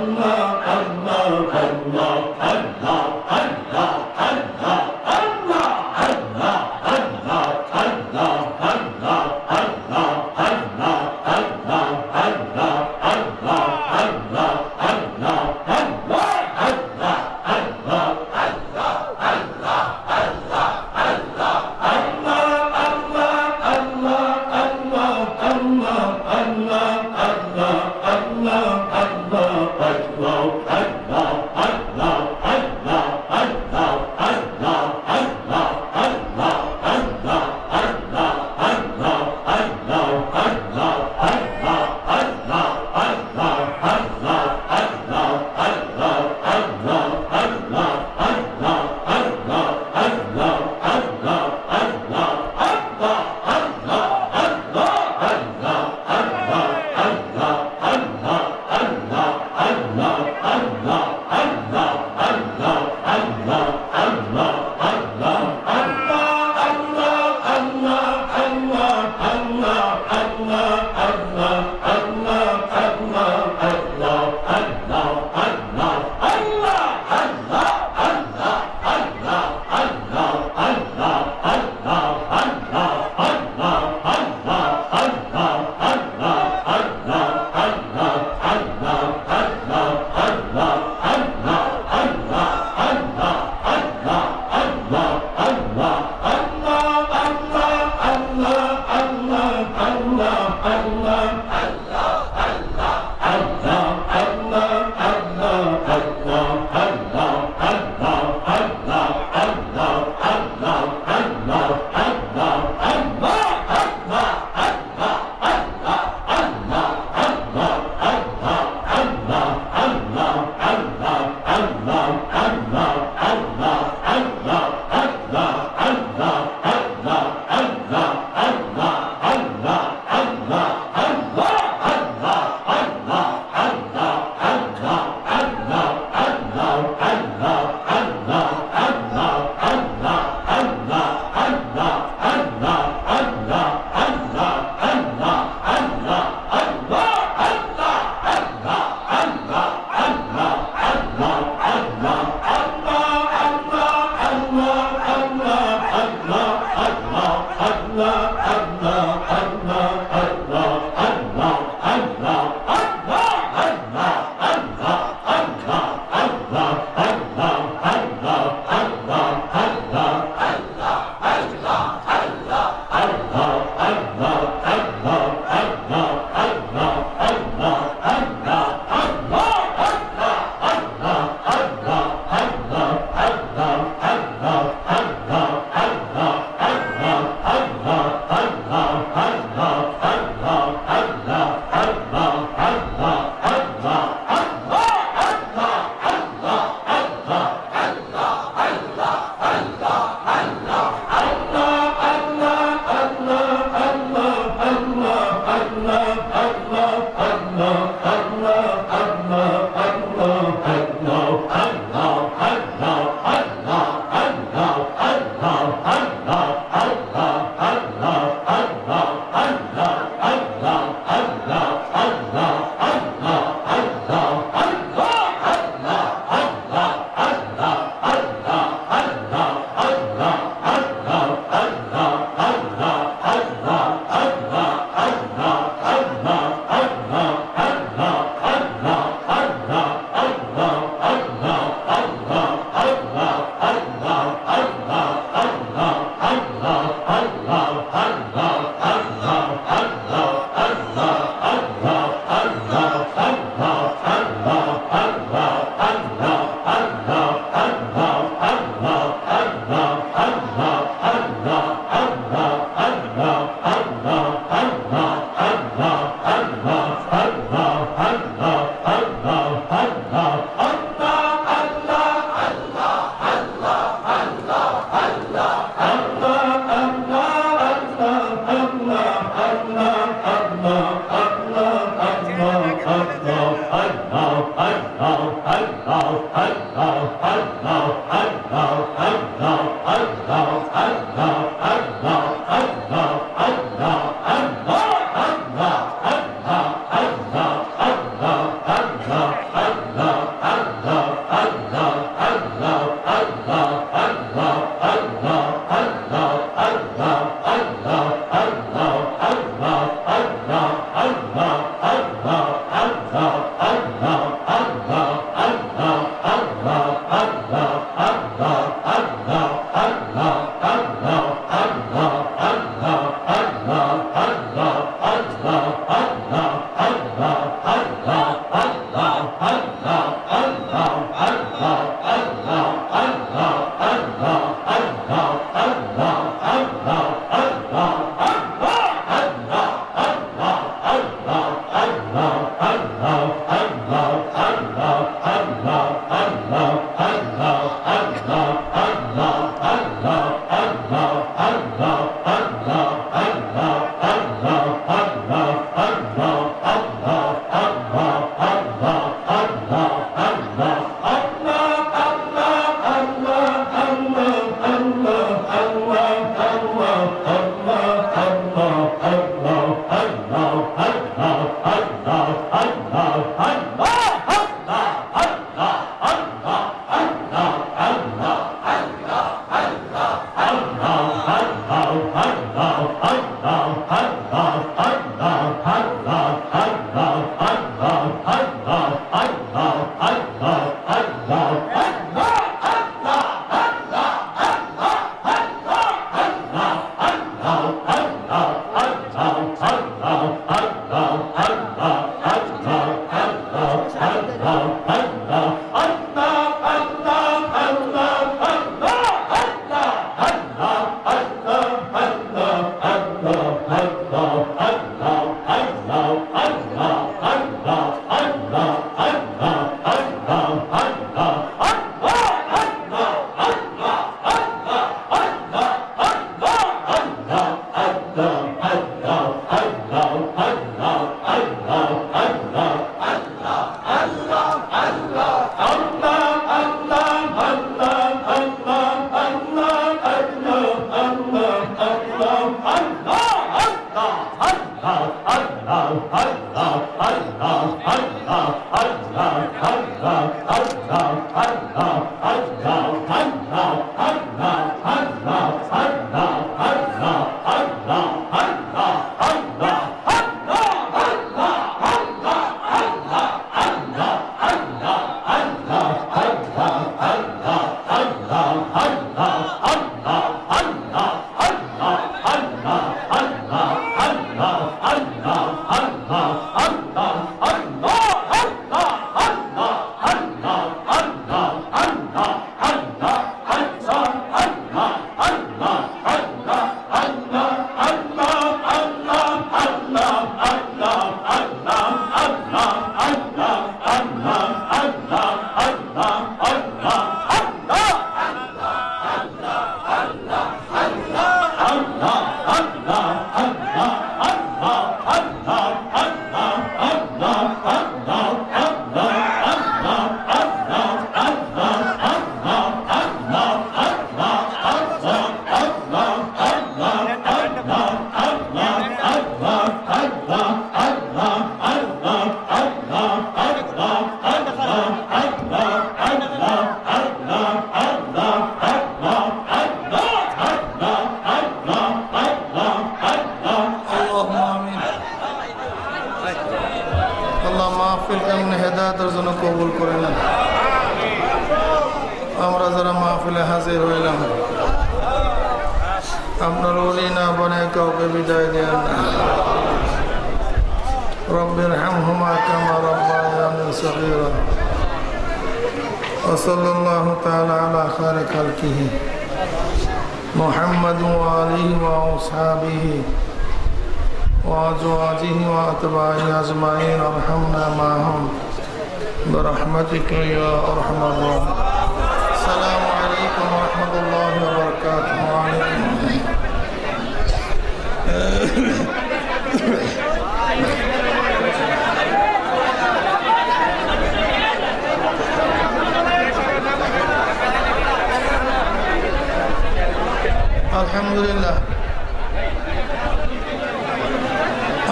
Allah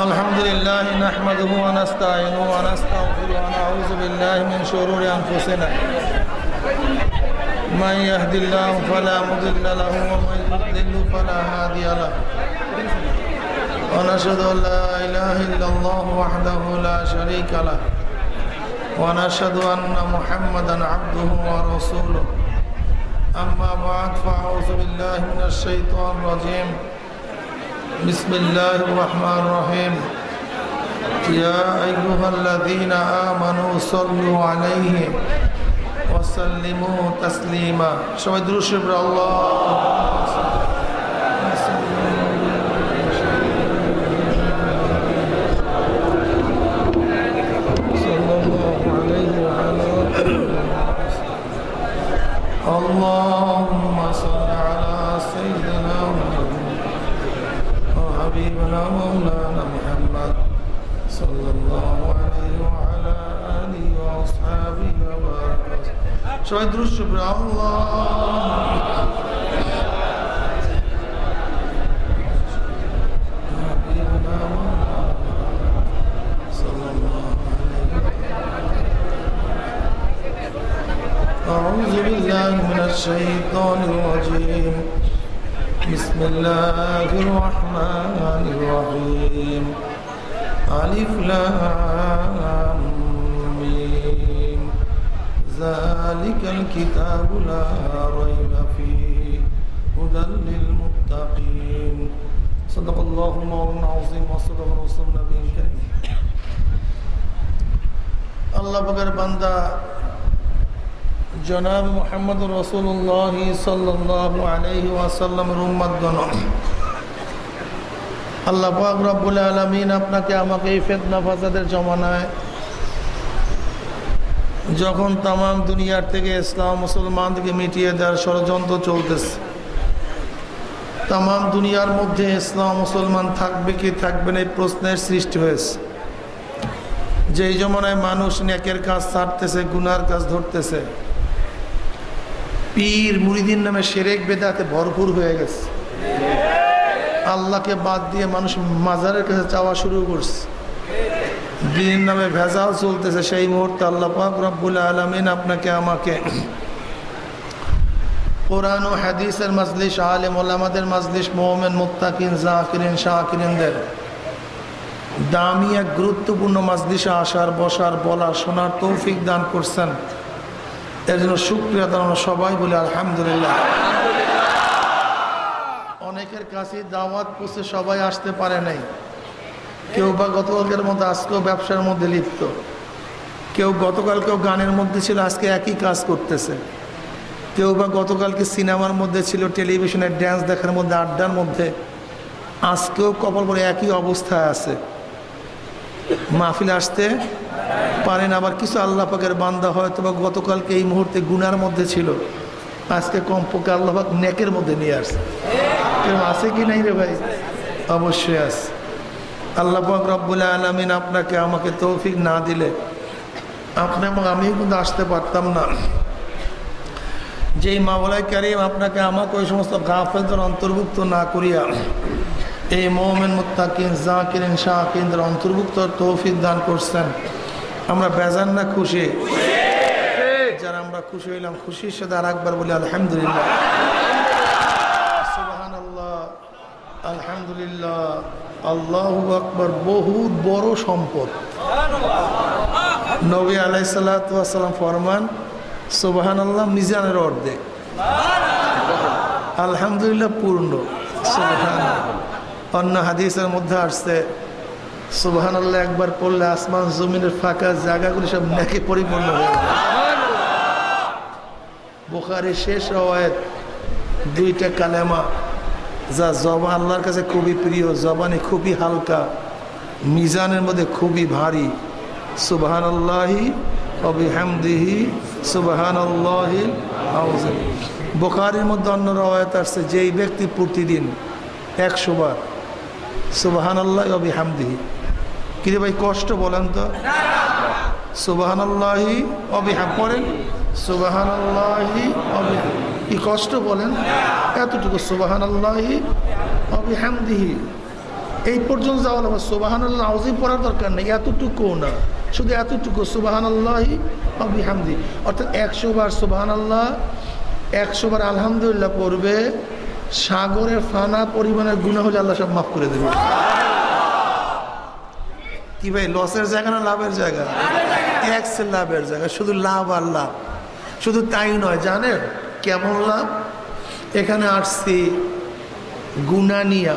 الحمد الحمد لله نحمده ونستعينه ونستغفره ونعوذ بالله من شرور أنفسنا من يهد الله فلا مضل له ومن يضلل فلا هادي له ونشهد أن لا إله إلا الله وحده لا شريك له ونشهد أن محمدا عبده ورسوله أما بعد فأعوذ بالله من الشيطان الرجيم بسم الله الرحمن الرحيم يا أيها الذين آمنوا صلوا عليه وسلموا تسليما সবাই দুরূদ শরীফ اللهم صل على سيدنا وحبيبنا مولانا محمد صلى الله عليه وعلى آله وأصحابه وبارك شهد الشكر أعوذ بالله من الشيطان الرجيم بسم الله الرحمن الرحيم ألف لام ميم ذلك الكتاب لا ريب فيه هدى للمتقين صدق الله مولانا العظيم وصدق رسول النبي الكريم الله بغير بندا জনাব মুহাম্মদ রাসূলুল্লাহ সাল্লাল্লাহু আলাইহি ওয়াসাল্লামের উম্মতগণ, আল্লাহ পাক রব্বুল আলামিন আপনাকে আমাকে এই ফিতনা ফাসাদের জমানায় যখন তাম দুনিয়ার থেকে ইসলাম মুসলমানদেরকে মিটিয়ে দেওয়ার ষড়যন্ত্র চলতেছে, তাম দুনিয়ার মধ্যে ইসলাম মুসলমান থাকবে কি থাকবে না এই প্রশ্নের সৃষ্টি হয়েছে। যেই জমানায় মানুষ নেকের কাজ ছাড়তেছে, গুনার কাজ ধরতেছে, পীর মুরিদিন নামে শিরক বেদাতে ভরপুর হয়ে গেছে, আল্লাহকে বাদ দিয়ে মানুষ মাজারের কাছে চাওয়া শুরু করছে, দিনের নামে ভেজাল চলতেছে, সেই মুহূর্তে আল্লাহ পাক রব্বুল আলামিন আপনাকে আমাকে কোরআন ও হাদিসের মাজলিস, আলেম ওলামাদের মাজলিস, মুমিন মুত্তাকিন জাকিরিন শাকিরিনদের দামি এক গুরুত্বপূর্ণ মাজলিসে আসার, বসার, বলার, শোনার তৌফিক দান করছেন। এর জন্য শুকরিয়া জানানো সবাই বলে আলহামদুলিল্লাহ। অনেকের কাছে দাওয়াত পৌঁছে সবাই আসতে পারে নাই, কেউ বা গতকালকের মধ্যে আজকেও ব্যবসার মধ্যে লিপ্ত, কেউ গতকালকেও গানের মধ্যে ছিল, আজকে একই কাজ করতেছে, কেউ বা গতকালকে সিনেমার মধ্যে ছিল, টেলিভিশনের ড্যান্স দেখার মধ্যে, আড্ডার মধ্যে, আজকেও কপাল করে একই অবস্থায় আছে, মাহফিল আসতে পারেন। আবার কিছু আল্লাহ পাকের বান্দা হয়তো বা গতকালকে এই মুহূর্তে গুনার মধ্যে ছিল, আজকে কমপক্ষে আল্লাহ পাক নেকের মধ্যে নিয়ে আসছে। কেউ আছে কি নাই রে ভাই? অবশ্যই আছে। আল্লাহ পাক রব্বুল আলামিন আপনাকে আমাকে তৌফিক না দিলে আপনি এবং আমিও কিন্তু আসতে পারতাম না। যেই মাওলাই কারীম আপনাকে আমাকে ওই সমস্ত গাফেলদের অন্তর্ভুক্ত না করিয়া এই মুমিন মুত্তাকিন জাকিরিন শাকিরিনদের অন্তর্ভুক্ত তৌফিক দান করছেন, আমরা বেজান না খুশি? যারা আমরা খুশি হইলাম, খুশির সাথে আর একবার বলি আলহামদুলিল্লাহ, সুবহানাল্লাহ, আলহামদুলিল্লাহ, আল্লাহু আকবার। বহুত বড় সম্পদ। নবী আলাইহিস সালাতু ওয়াস সালাম ফরমান, সুবহানাল্লাহ মিজানের অর্ধেক, আলহামদুলিল্লাহ পূর্ণ। সুবহানাল্লাহ। অন্য হাদিসের মধ্যে আসছে সুবহানাল্লাহ একবার পড়লে আসমান জমিনের ফাঁকা জায়গাগুলি সব নেকে পরিপূর্ণ হয়ে যায়। বুখারীর শেষ রওয়ায়াত, দুইটা কালেমা যা জবান আল্লাহর কাছে খুবই প্রিয়, জবানে খুবই হালকা, মিজানের মধ্যে খুবই ভারী। সুবহানাল্লাহি ওয়া বিহামদিহি সুবহানাল্লাহিল আযীম। বুখারীর মধ্যে অন্য রওয়ায়াত আসছে, যেই ব্যক্তি প্রতিদিন 100 বার সুবহানাল্লাহি ওয়া বিহামদিহি, কি রে ভাই কষ্ট বলেন তো? সুবহানাল্লাহি ওয়া বিহামদিহি পড়েন, সুবহানাল্লাহি ওয়া বিহামদিহি, কি কষ্ট বলেন? এতটুকু সুবহানাল্লাহি ওয়া বিহামদিহি, এই পর্যন্ত যাওয়া লাগবে। সুবহানাল্লাহ আযীম পড়ার দরকার নেই, এতটুকু না, শুধু এতটুকু সুবহানাল্লাহি ওয়া বিহামদি, অর্থাৎ 100 বার সুবহানাল্লাহ, 100 বার আলহামদুলিল্লাহ পড়বে, সাগরের ফানা পরিমাণের গুনাহ হলে আল্লাহ সব মাফ করে দেবে। কি ভাই, লসের জায়গা না লাভের জায়গা? ট্যাক্সের লাভের জায়গা, শুধু লাভ আর লাভ। শুধু তাই নয়, জানেন কেমন লাভ? এখানে আসছি গুনাহ নিয়া,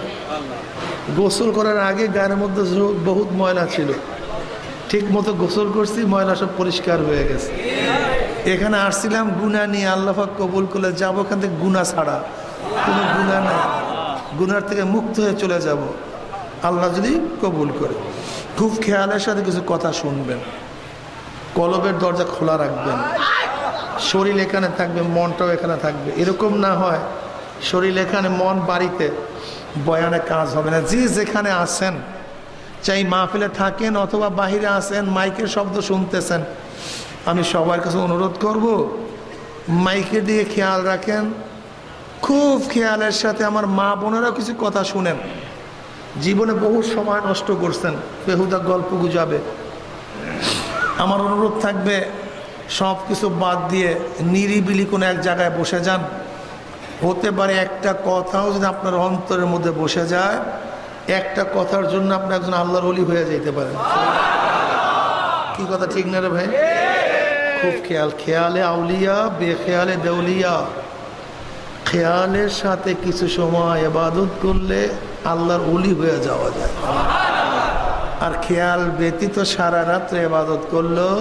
গোসল করার আগে গায়ের মধ্যে বহুত ময়লা ছিল, ঠিক মতো গোসল করছি, ময়লা সব পরিষ্কার হয়ে গেছে। এখানে আসছিলাম গুনাহ নিয়ে, আল্লাহ পাক কবুল করলে যাবো এখান থেকে গুনাহ ছাড়া, কোনো গুনাহ নাই, গুনার থেকে মুক্ত হয়ে চলে যাব আল্লাহ যদি কবুল করে। খুব খেয়ালের সাথে কিছু কথা শুনবেন, কলবের দরজা খোলা রাখবেন, শরীর এখানে থাকবে, মনটাও এখানে থাকবে। এরকম না হয় শরীর এখানে, মন বাড়িতে, বয়ানে কাজ হবে না। যে যেখানে আসেন, চাই মাহফিলে থাকেন অথবা বাহিরে আসেন, মাইকের শব্দ শুনতেছেন, আমি সবার কাছে অনুরোধ করব মাইকের দিকে খেয়াল রাখেন, খুব খেয়ালের সাথে। আমার মা বোনেরাও কিছু কথা শুনেন, জীবনে বহু সময় নষ্ট করছেন বেহুদা গল্প গুজাবে। আমার অনুরোধ থাকবে সব কিছু বাদ দিয়ে নিরিবিলি কোনো এক জায়গায় বসে যান। হতে পারে একটা কথাও যদি আপনার অন্তরের মধ্যে বসে যায়, একটা কথার জন্য আপনি একজন আল্লাহর ওলি হয়ে যেতে পারেন। কি কথা ঠিক না রে ভাই? খুব খেয়াল, খেয়ালে আউলিয়া বেখেয়ালে দেউলিয়া। খেয়ালের সাথে কিছু সময় ইবাদত করলে আল্লাহর ওলি হয়ে যাওয়া যায়, আর খেয়াল ব্যতীত সারা রাত্রে ইবাদত করলেও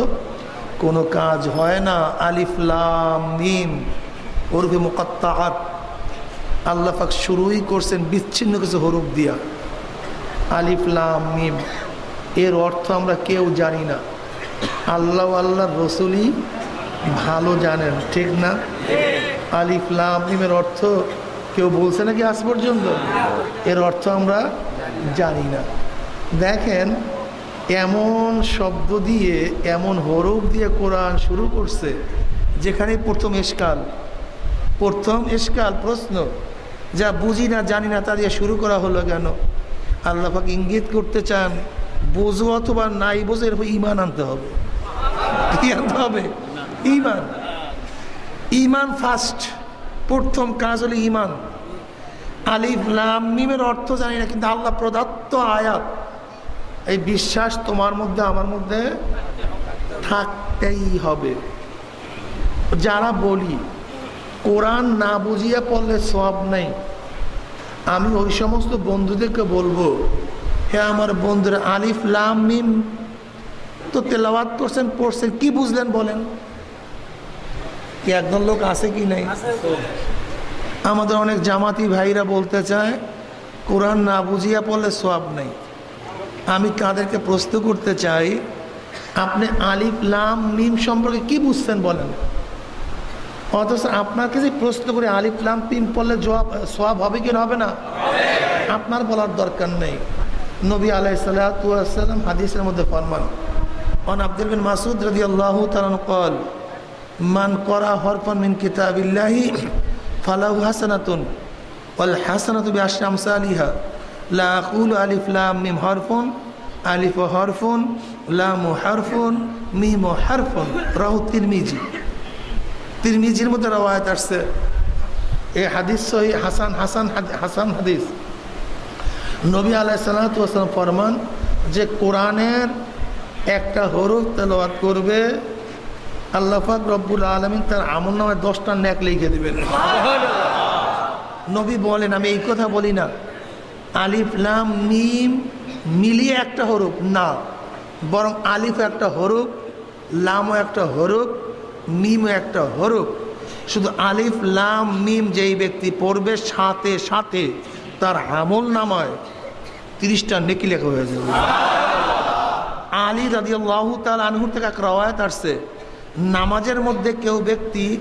কোনো কাজ হয় না। আলিফ লাম মিম হরফে মুকাত্তাআত, আল্লাহ পাক শুরুই করছেন বিচ্ছিন্ন কিছু হরফ দিয়া। আলিফ লাম মিম এর অর্থ আমরা কেউ জানি না, আল্লাহ আল্লাহর রসুলই ভালো জানেন, ঠিক না? আলিফ লাম মিমের অর্থ কেউ বলছে নাকি আজ পর্যন্ত? এর অর্থ আমরা জানি না। দেখেন, এমন শব্দ দিয়ে, এমন হরফ দিয়ে কোরআন শুরু করছে যেখানে প্রথম এশকাল প্রশ্ন, যা বুঝি না জানি না তা দিয়ে শুরু করা হলো কেন? আল্লাহ পাক ইঙ্গিত করতে চান, বোঝো অথবা নাই বোঝো, এরপর ইমান আনতে হবে। কি আনতে হবে? ইমান। ইমান ফার্স্ট, প্রথম কাজ হলো ইমান। আলিফ লাম মিমের অর্থ জানি না, কিন্তু আল্লাহ প্রদত্ত আয়াত, এই বিশ্বাস তোমার মধ্যে আমার মধ্যে থাকতেই হবে। যারা বলি কোরআন না বুঝিয়ে পড়লে সওয়াব নেই, আমি ওই সমস্ত বন্ধুদেরকে বলবো, হ্যাঁ আমার বন্ধুরা, আলিফ লাম মিম তো তেলাওয়াত করছেন, পড়ছেন, কি বুঝলেন বলেন? কি একজন লোক আছে কি নাই? আমাদের অনেক জামাতি ভাইরা বলতে চায় কোরআন না বুঝিয়া পড়লে সওয়াব নেই। আমি তাদেরকে প্রশ্ন করতে চাই, আপনি আলিফ লাম মিম সম্পর্কে কি বুঝছেন বলেন? অথচ আপনাকে যে প্রশ্ন করে আলিফ লাম মিম পড়লে সওয়াব হবে কি হবে না, আপনার বলার দরকার নেই। নবী আলাইহিস সালাতু ওয়াস সালাম হাদিসের মধ্যে ফরমান, আন আব্দুল বিন মাসউদ রাদিয়াল্লাহু তাআলা قال মান ক্বারা হরফান মিন কিতাবিল্লাহি ফালাহু হাসানাতুন ওয়াল হাসানাতু বিআশরি আমসালিহা লা আকুলু আলিফ লাম মিম হরফুন, আলিফ হরফুন, লাম হরফুন, মিম হরফুন। রাহু তিরমিজি। তিরমিজির মধ্যে রওয়ায়াত আসছে, এই হাদিস সহিহ হাসান হাদিস। নবী আলাইহিস সালাতু ওয়াস সালাম ফরমান যে কোরআনের একটা হরফ তেলাওয়াত করবে, আল্লাহ পাক রব্বুল আলামিন তার আমলনামায় 10টা নেক লিখে দিবেন। নবী বলেন, আমি এই কথা বলি না আলিফ লাম মিম মিলিয়ে একটা হরফ না, বরং আলিফ একটা হরফ, লামও একটা হরফ, মিমও একটা হরফ। শুধু আলিফ লাম মিম যেই ব্যক্তি পড়বে, সাথে সাথে তার আমল নামায় 30টা নেকি লেখা হয়ে যাবে। আলী রাদিয়াল্লাহু তাআলা আনহু থেকে এক রওয়ায়াত আসছে, নামাজের মধ্যে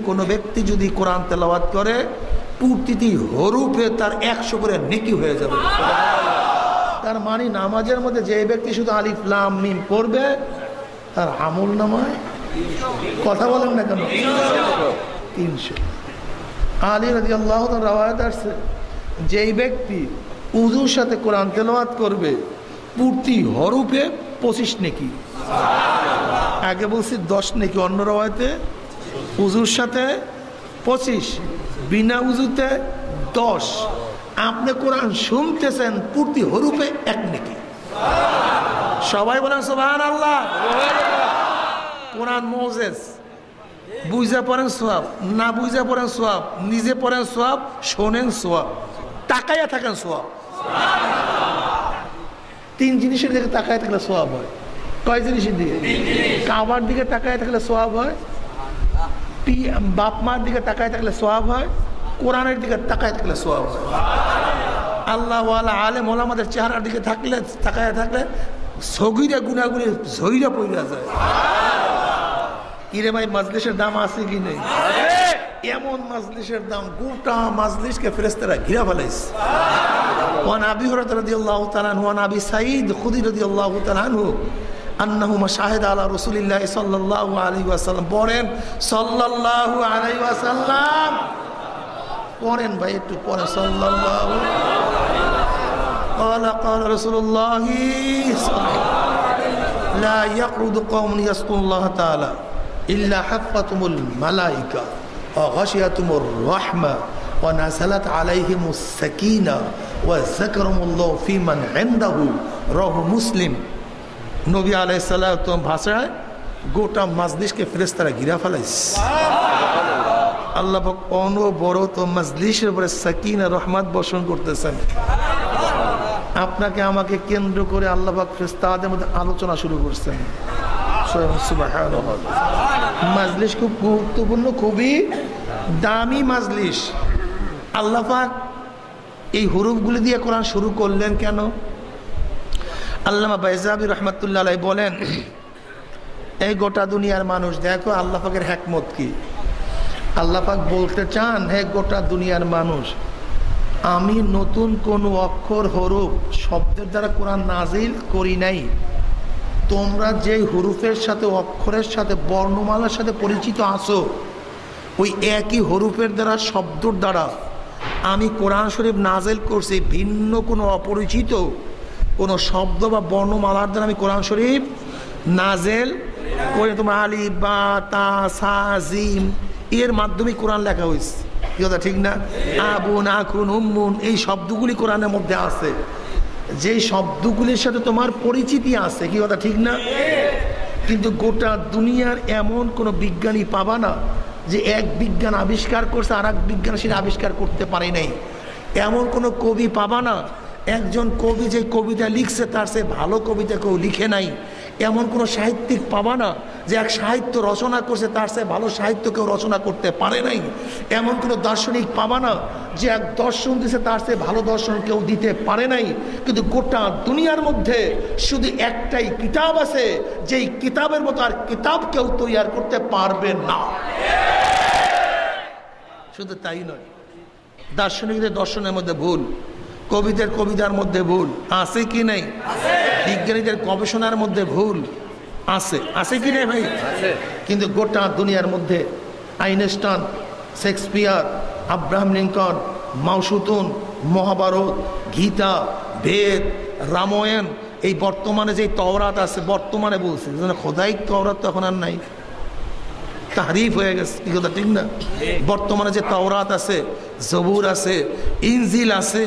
কোনো ব্যক্তি যদি কোরআন তেলাওয়াত করে, প্রতিটি হরফে তার 100 করে নেকি হয়ে যাবে। তার মানে নামাজের মধ্যে যে ব্যক্তি শুধু আলিফ লাম মিম পড়বে, তার আমল নামায়, কথা বলেন না কেন, 300। আলী রাদিয়াল্লাহু তাআলা রওয়ায়াত আসছে, যেই ব্যক্তি উজুর সাথে কোরআন তেলাওয়াত করবে, প্রতি হরফে 25 নেকি। আগে বলছি 10 নেকি, অন্য রাওয়াতে উজুর সাথে 25, বিনা উজুতে 10। আপনি কোরআন শুনতেছেন, প্রতি হরফে 1 নেকি। সবাই বলেন সুবহানাল্লাহ। কোরআন মোজেজ, বুঝে পড়েন সওয়াব, না বুঝে পড়েন সওয়াব, নিজে পড়েন সওয়াব, শোনেন সওয়াব, তাকাইয়া থাকেন সওয়াব। 3 জিনিসের দিকে তাকায় থাকলে সওয়াব হয়। কয় জিনিসের দিকে? কাবার দিকে তাকায় থাকলে সওয়াব হয়, বাপ মার দিকে তাকায় থাকলে সওয়াব হয়, কোরআনের দিকে তাকায় থাকলে সওয়াব হয়। আল্লাহ ওয়ালা আলেম ওলামাদের চেহারার দিকে থাকলে তাকায় থাকলে সগীরা গুনাগুনি ঝইরা পড়া যায়। কিরে ভাই, মাজলিসের দাম আছে কি নেই? এমন মাজলিসের দাম, গোটা মাজলিসকে ফেরেশতারা ঘিরা ফেলাইছে। ওয়ান আবি হুরায়রা রাদিয়াল্লাহু তাআলা আনহু, ওয়ান আবি সাঈদ খুদরি রাদিয়াল্লাহু তাআলা আনহু আন্নাহুমা শাহিদা আলা রাসূলিল্লাহি সাল্লাল্লাহু আলাইহি ওয়াসাল্লাম। পড়েন সাল্লাল্লাহু আলাইহি ওয়াসাল্লাম, পড়েন ভাই, একটু পড়েন সাল্লাল্লাহু। قال قال رسول الله لا يقعد قوم يذكرون الله تعالى إلا حفتهم الملائكة وغشيتهم الرحمة ونزلت عليهم السكينة وذكرهم الله في من عنده رواه مسلم। নবী আলাইহিস সালাতু ভাষায় গোটা মাজলিসকে ফেরেশতারা ঘিরা ফেলাইছে। আল্লাহ পাক অনবরত মাজলিসের উপরে সাকিনা রহমত বর্ষণ করতেছেন। আপনাকে আমাকে কেন্দ্র করে আল্লাহ পাক ফেরেশতাদের মধ্যে আলোচনা শুরু করছেন। সুবহানাল্লাহ। মাজলিস খুব গুরুত্বপূর্ণ, খুবই দামি মাজলিস। আল্লাহ পাক এই হুরুফগুলি দিয়ে কোরআন শুরু করলেন কেন? আল্লামা বাইজাবি রহমাতুল্লাহ আলাইহি বলেন, এই গোটা দুনিয়ার মানুষ দেখো আল্লাহ পাকের হিকমত কি। আল্লাহ পাক বলতে চান, হে গোটা দুনিয়ার মানুষ, আমি নতুন কোন অক্ষর হরফ শব্দের দ্বারা কোরআন নাজিল করি নাই। তোমরা যে হরফের সাথে, অক্ষরের সাথে, বর্ণমালার সাথে পরিচিত আছো, ওই একই হরফের দ্বারা, শব্দর দ্বারা আমি কোরআন শরীফ নাজিল করছি। ভিন্ন কোনো অপরিচিত কোনো শব্দ বা বর্ণমালার দ্বারা আমি কোরআন শরীফ নাজিল করে, তোমার আলিফ বা তা সা জিম এর মাধ্যমে কোরআন লেখা হয়েছে। কি কথা ঠিক না? আবুন আখুন উম্মুন এই শব্দগুলি কোরআনের মধ্যে আছে, যেই শব্দগুলির সাথে তোমার পরিচিতি আছে। কি কথা ঠিক না? কিন্তু গোটা দুনিয়ার এমন কোনো বিজ্ঞানী পাবা না যে এক বিজ্ঞান আবিষ্কার করছে আর এক বিজ্ঞান সেটা আবিষ্কার করতে পারে নাই। এমন কোনো কবি পাবা না, একজন কবি যে কবিতা লিখছে তার সে ভালো কবিতা কেউ লিখে নাই। এমন কোনো সাহিত্যিক পাবা না যে এক সাহিত্য রচনা করছে তার সে ভালো সাহিত্য কেউ রচনা করতে পারে নাই। এমন কোনো দার্শনিক পাবা না যে এক দর্শন দিছে তার সে ভালো দর্শন কেউ দিতে পারে নাই। কিন্তু গোটা দুনিয়ার মধ্যে শুধু একটাই কিতাব আছে, যেই কিতাবের মতো আর কিতাব কেউ তৈরি করতে পারবে না। শুধু তাই নয়, দার্শনিকদের দর্শনের মধ্যে ভুল, কবিদের কবিতার মধ্যে ভুল আছে কি নেই? বিজ্ঞানীদের গবেষণার মধ্যে ভুল আছে, আছে কি নেই ভাই? কিন্তু গোটা দুনিয়ার মধ্যে Einstein, Shakespeare, Abraham Lincoln, Mao Tse-tung, Mahabharata, Gita, Veda, Ramayana, এই বর্তমানে যে তওরাত আছে, বর্তমানে বলছে খোদাই তওরাত তো এখন আর নাই, তাহরিফ হয়ে গেছে। কি কথা ঠিক না? বর্তমানে যে তাওরাত আছে, জবুর আছে, ইনজিল আছে,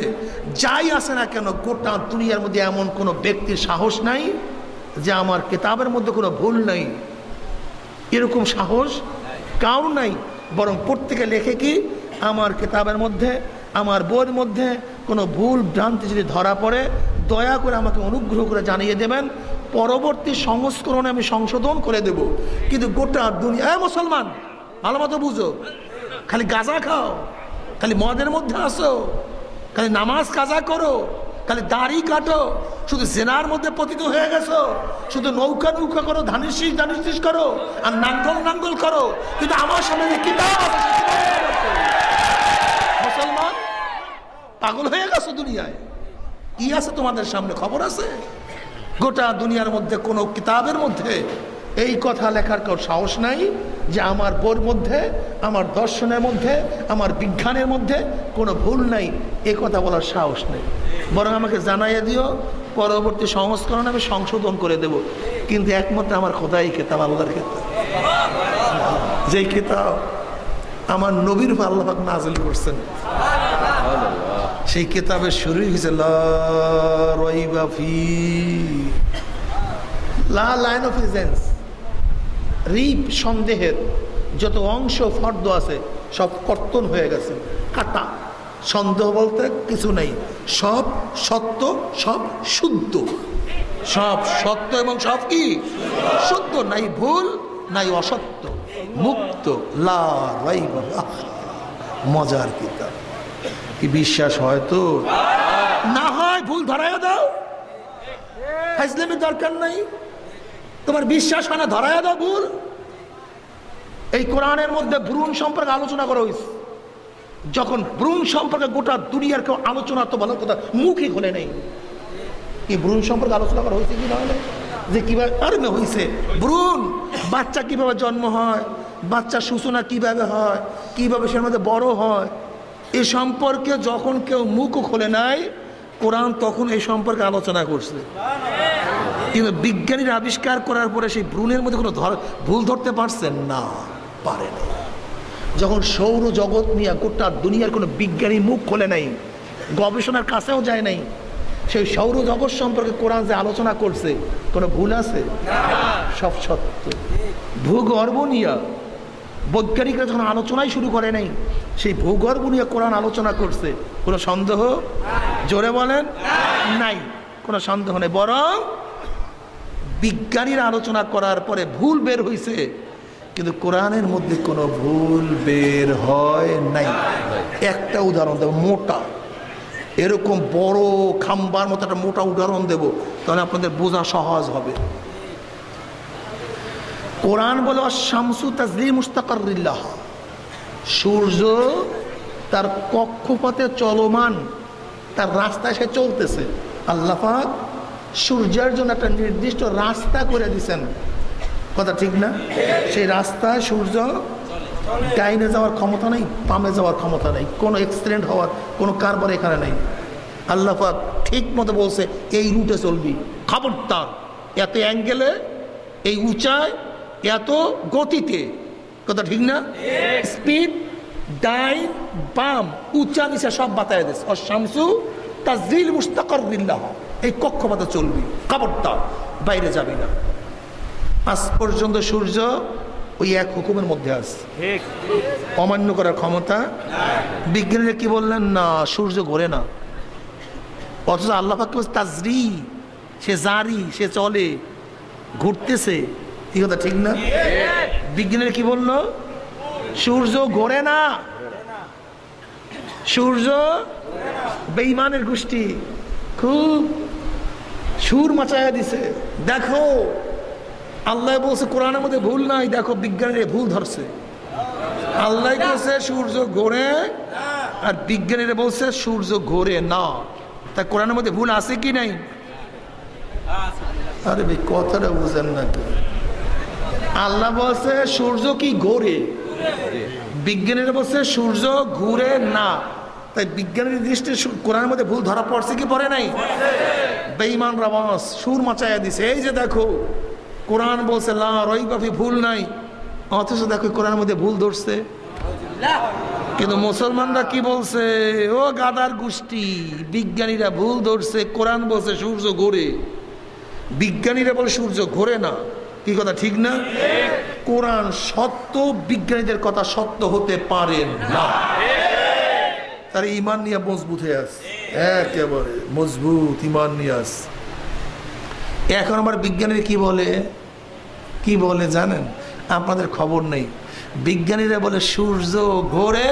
যাই আছে না কেন, গোটা দুনিয়ার মধ্যে এমন কোনো ব্যক্তির সাহস নাই যে আমার কিতাবের মধ্যে কোনো ভুল নাই, এরকম সাহস কারো নাই। বরং প্রত্যেকে লেখে কি, আমার কিতাবের মধ্যে, আমার বইয়ের মধ্যে কোনো ভুল ভ্রান্তি যদি ধরা পড়ে দয়া করে আমাকে অনুগ্রহ করে জানিয়ে দেবেন, পরবর্তী সংস্করণে আমি সংশোধন করে দেব। কিন্তু গোটা দুনিয়া, মুসলমান ভালো মতো বুঝো, খালি গাঁজা খাও, খালি মদের মধ্যে আসো, খালি নামাজ কাজা করো, খালি দাড়ি কাটো, শুধু জেনার মধ্যে পতিত হয়ে গেছো, শুধু নৌকা নৌকা করো, ধানের শীষ করো, আর নাঙ্গল নাঙ্গল করো, কিন্তু আমার সামনে যে কিতাব আছে, মুসলমান পাগল হয়ে গেছো দুনিয়ায়। কি আছে তোমাদের সামনে? খবর আছে? গোটা দুনিয়ার মধ্যে কোনো কিতাবের মধ্যে এই কথা লেখার কেউ সাহস নাই যে আমার বইয়ের মধ্যে, আমার দর্শনের মধ্যে, আমার বিজ্ঞানের মধ্যে কোনো ভুল নাই, এ কথা বলার সাহস নেই। বরং আমাকে জানাইয়া দিও, পরবর্তী সংস্করণ আমি সংশোধন করে দেব। কিন্তু একমাত্র আমার খোদাই কিতাব, আল্লাহর কিতাব, যেই কিতাব আমার নবীর উপর আল্লাহ পাক নাযিল করছেন, সেই কিতাবের শুরুই হয়েছে লা রাইবা ফি, লা লাইন অফ ইজেন্স, রিপ সন্দেহের যত অংশ ফর্দ আছে সব কর্তন হয়ে গেছে, কাটা। সন্দেহ বলতে কিছু নেই, সব সত্য, সব শুদ্ধ, সব সত্য এবং সব কি শুদ্ধ, নাই ভুল নাই অসত্য, মুক্ত। লা রাইবা, মজার কিতাব। কি বিশ্বাস হয় তো? না হয় ভুল ধরাইয়া দাও, ফাজলামির দরকার নাই। তোমার বিশ্বাস হয় না, ধরাইয়া দাও ভুল। এই কোরআনের মধ্যে ভ্রূণ সম্পর্কে আলোচনা করা হয়েছে। যখন ভ্রূণ সম্পর্কে গোটা দুনিয়ার কেউ আলোচনা, তো ভালো কথা মুখই খোলে নেই। এই ভ্রূণ সম্পর্কে আলোচনা করা হয়েছে কি তাহলে? যে কিভাবে আর হয়েছে ভ্রূণ, বাচ্চা কিভাবে জন্ম হয়, বাচ্চার সূচনা কিভাবে হয়, কিভাবে সের মধ্যে বড় হয়, এ সম্পর্কে যখন কেউ মুখও খোলে নাই, কোরআন তখন এই সম্পর্কে আলোচনা করছে। কিন্তু বিজ্ঞানীরা আবিষ্কার করার পরে সেই ভ্রূণের মধ্যে কোনো ভুল ধরতে পারছেন না, পারে না। যখন সৌর জগৎ নিয়ে গোটা দুনিয়ার কোনো বিজ্ঞানী মুখ খোলে নাই, গবেষণার কাছেও যায় নাই, সেই সৌর জগৎ সম্পর্কে কোরআন যে আলোচনা করছে, কোনো ভুল আছে? সব সত্য। ভূগর্ভ নিয়ে বৈজ্ঞানিকরা যখন আলোচনাই শুরু করে নাই, সেই ভূগর্ভ নিয়ে কোরআন আলোচনা করছে, কোনো সন্দেহ? জোরে বলেন নাই, কোনো সন্দেহ নেই। বরং বিজ্ঞানীরা আলোচনা করার পরে ভুল বের হয়েছে, কিন্তু কোরআনের মধ্যে কোনো ভুল বের হয় নাই। একটা উদাহরণ দেব, মোটা, এরকম বড় খাম্বার মতো একটা মোটা উদাহরণ দেব, তাহলে আপনাদের বোঝা সহজ হবে। কোরআন বলে শামসু তাজরি মুস্তাকাররিল্লাহ, সূর্য তার কক্ষপথে চলমান, তার রাস্তায় সে চলতেছে। আল্লাহ পাক সূর্যের জন্য একটা নির্দিষ্ট রাস্তা করে দিয়েছেন, কথা ঠিক না? সেই রাস্তায় সূর্য ডাইনে যাওয়ার ক্ষমতা নেই, বামে যাওয়ার ক্ষমতা নেই, কোনো অ্যাক্সিডেন্ট হওয়ার কোনো কারবার এখানে নেই। আল্লাহ পাক ঠিক মতো বলছে এই রুটে চলবি, খবরদার এত অ্যাঙ্গেলে, এই উঁচায়, এত গতিতে, কথা ঠিক না? স্পিড, ডাইন বাম, উঁচা নিচা সব বাতায় দিস। আর শামসু তাজরিল মুস্তাকাররিল্লাহ, এই কক্ষপথে চলবি, খবরদার বাইরে যাবি না। আজ পর্যন্ত সূর্য ওই এক হুকুমের মধ্যে আছে, অমান্য করার ক্ষমতা। বিজ্ঞানীরা কি বললেন? না, সূর্য ঘোরে না। অথচ আল্লাহ পাক তাজরি, সে জারি, সে চলে, ঘুরতেছে, কি কথা ঠিক না? বিজ্ঞানীরা কি বললো? সূর্য ঘোরে না, সূর্য বেঈমানের গোষ্ঠী খুব সুর মাচায়া দিছে। দেখো আল্লাহ বলছে কোরআনের মধ্যে ভুল নাই, দেখো বিজ্ঞানীরা ভুল ধরছে। আল্লাহ বলছে সূর্য ঘোরে, আর বিজ্ঞানীরা বলছে সূর্য ঘোরে না। তা কোরআনের মধ্যে ভুল আছে কি নাই? আরে ভাই কথাটা বুঝেন না তো। আল্লাহ বলছে সূর্য কি ঘোরে, বিজ্ঞানীরা বলছে সূর্য ঘুরে না। তাই বিজ্ঞানের দৃষ্টি কোরআনের মধ্যে ভুল ধরা পড়ছে কি পড়ে নাই? বেঈমান রাবাস সুর মাচাইয়া দিছে। এই যে দেখো কোরআন বলছে লা রাইবা ফি, ভুল নাই, অথচ দেখো কোরআনের মধ্যে ভুল ধরছে। কিন্তু মুসলমানরা কি বলছে? ও গাদার গোষ্ঠী, বিজ্ঞানীরা ভুল ধরছে, কোরআন বলছে সূর্য ঘোরে, বিজ্ঞানীরা বলে সূর্য ঘোরে না। কি কথা ঠিক না? কোরআন সত্য, বিজ্ঞানীদের কথা সত্য হতে পারে না। তার ইমান নিয়ে মজবুত হয়ে আছে, একেবারে মজবুত ইমান নিয়ে আছে। এখন আমার বিজ্ঞানীরা কি বলে জানেন? আপনাদের খবর নেই। বিজ্ঞানীরা বলে সূর্য ঘোরে,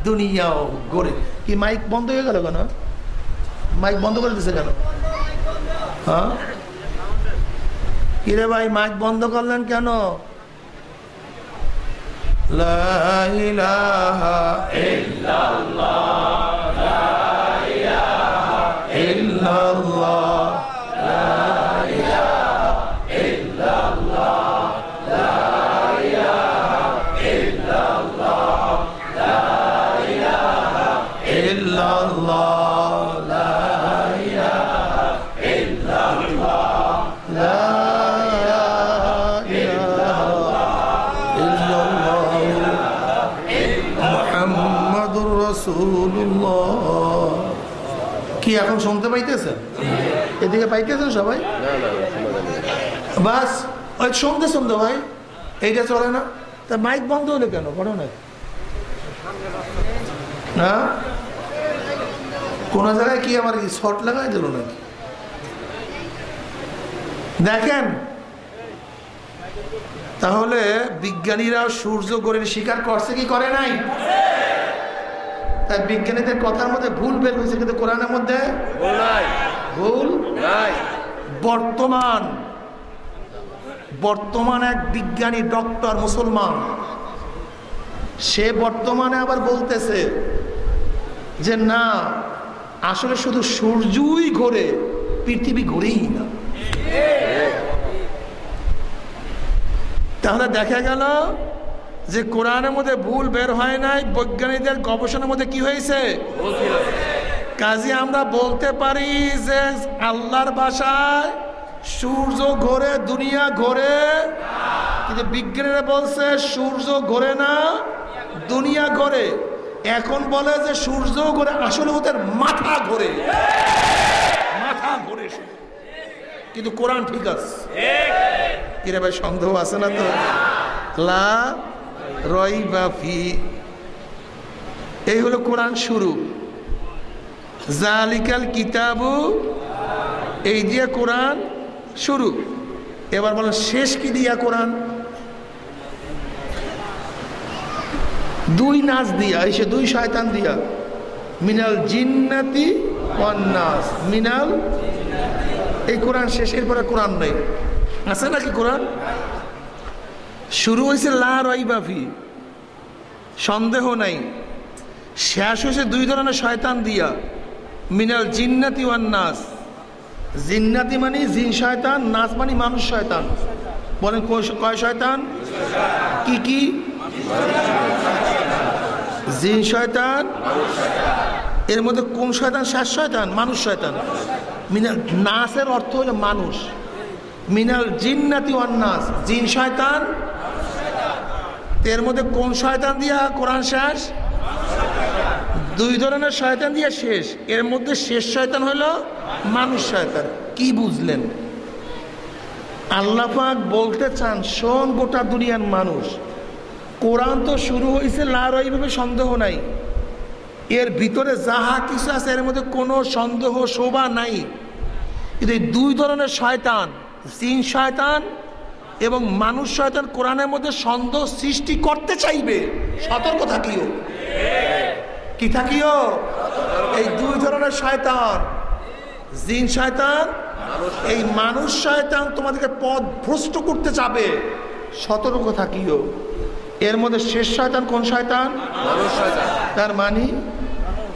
দুনিয়াও ঘোরে। কি মাইক বন্ধ হয়ে গেল কেন? মাইক বন্ধ করে দিছে কেন? হ্যাঁ কিরে ভাই, মাইক বন্ধ করলেন কেন? লা ইলাহা ইল্লাল্লাহ, লা ইলাহা ইল্লাল্লাহ, লা ইলাহা ইল্লাল্লাহ, লা ইলাহা কি এখন শুনতে পাইতেছেন? এদিকে পাইতেছেন সবাই? বাস ওই শুনতে শুনতে ভাই এইটা চলে না, তা মাইক বন্ধ হলে কেন? করো না, না কোন জায়গায় কি আমার শর্ট লাগাই দিল নাকি? দেখেন তাহলে বিজ্ঞানীরা সূর্য গড়ের স্বীকার করছে কি করে নাই? তাই বিজ্ঞানীদের কথার মধ্যে ভুল বের হয়েছে, কিন্তু কোরআনের মধ্যে ভুল নাই। বর্তমান এক বিজ্ঞানী ডক্টর মুসলমান, সে বর্তমানে আবার বলতেছে যে না, আসলে শুধু সূর্যই ঘোরে, পৃথিবী ঘুরেই না। তাহলে দেখা গেল যে কোরআনের মধ্যে ভুল বের হয় নাই, বৈজ্ঞানিকদের গবেষণার মধ্যে কি হয়েছে? কাজে আমরা বলতে পারি যে আল্লাহর ভাষায় সূর্য ঘোরে, দুনিয়া ঘোরে, কিন্তু বিজ্ঞানীরা বলছে সূর্য ঘোরে না, দুনিয়া ঘোরে। এখন বলে যে সূর্য ঘোরে, আসলে ওদের মাথা ঘোরে, মাথা ঘোরে, কিন্তু কোরআন ঠিক আছে। কিরে ভাই, সন্দেহ আছে না তো? লা রাইবা ফি, এই হলো কোরআন শুরু। জালিকাল কিতাবু, এই দিয়ে কোরআন শুরু। এবার বলেন শেষ কি দিয়া কোরআন? দুই নাচ দিয়া, এসে দুই শয়তান দিয়া, মিনাল জিন্নাতি ওয়ান নাস, মিনাল, এই কোরআন শেষের পরে কোরআন নেই, আছে নাকি কোরআন? শুরু হয়েছে লা রাইবা ফি, সন্দেহ নাই। শেষ হয়েছে দুই ধরনের শয়তান দিয়া, মিনাল জিন্নাতি ওয়ান নাস। জিন্নাতি মানে জিন শয়তান, নাস মানে মানুষ শয়তান। বলেন কয় শয়তান? কি কি? জিন শয়তান, এর মধ্যে কোন শয়তান শেষ শয়তান? মানুষ শয়তান। মিনাল নাসের অর্থ হলো মানুষ, মিনাল জিন্নাতি ওয়ান নাস, জিন শয়তান। এর মধ্যে কোন শয়তান দিয়া কোরআন শেষ? দুই ধরনের শয়তান দিয়া শেষ। এর মধ্যে শেষ শয়তান হলো মানুষ শয়তান। কি বুঝলেন? আল্লাহ পাক বলতে চান, শোন গোটা দুনিয়ার মানুষ, কোরআন তো শুরু হয়েছে লা রাইবা, সন্দেহ নাই। এর ভিতরে যাহা কিছু আছে এর মধ্যে কোনো সন্দেহ শোভা নাই। কিন্তু এই দুই ধরনের শয়তান, জিন শয়তান এবং মানুষ শয়তান, কোরআনের মধ্যে সন্দেহ সৃষ্টি করতে চাইবে। সতর্ক থাকিও। কি থাকিও? এই দুই ধরনের শয়তান, জিন শয়তান, এই মানুষ শয়তান তোমাদেরকে পথ ভ্রষ্ট করতে চাবে। সতর্ক থাকিও। এর মধ্যে শেষ শয়তান কোন শয়তান? মানুষ শয়তান। তার মানে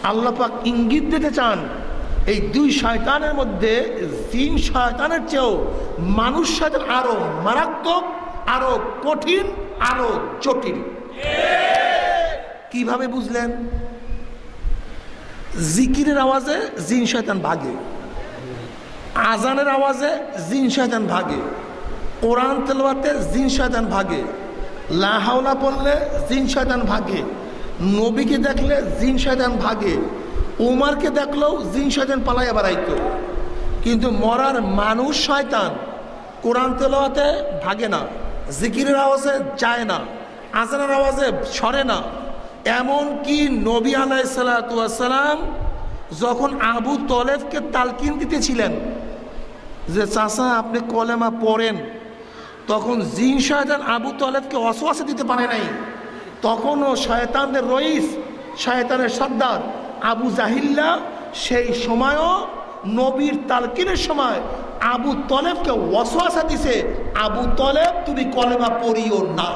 আল্লাহ পাক ইঙ্গিত দিতে চান, এই দুই শয়তানের মধ্যে জিন শয়তানের চেয়েও মানুষ শয়তান আরো মারাত্মক, আরো কঠিন, আরো জটিল। কিভাবে বুঝলেন? জিকিরের আওয়াজে জিন শয়তান ভাগে, আজানের আওয়াজে জিন শয়তান ভাগে, কোরআন তেলাওয়াতে জিন শয়তান ভাগে, লা হাওলা পড়লে জিন শয়তান ভাগে, নবীকে দেখলে জিন শয়তান ভাগে, উমারকে দেখলেও জিন শয়তান পালাইয়া বেড়াইতো। কিন্তু মরার মানুষ শয়তান কোরআন তেলাওয়াতে ভাগে না, জিকিরের আওয়াজে যায় না, আজানের আওয়াজে সরে না। এমন কি নবী আলাইহিস সালাতু ওয়াস সালাম যখন আবু তলেবকে তালকিন দিতেছিলেন যে চাচা আপনি কলেমা পড়েন, তখন জিন শয়তান আবু তলেবকে ওয়াসওয়াসা দিতে পারে নাই। তখনও শয়তানদের রইস, শয়তানের সর্দার আবু জাহিল্লা সেই সময়ও নবীর তালকিনের সময় আবু তলেবকে ওয়াসওয়াসা দিছে, আবু তলেব তুমি কলেমা পড়িও না।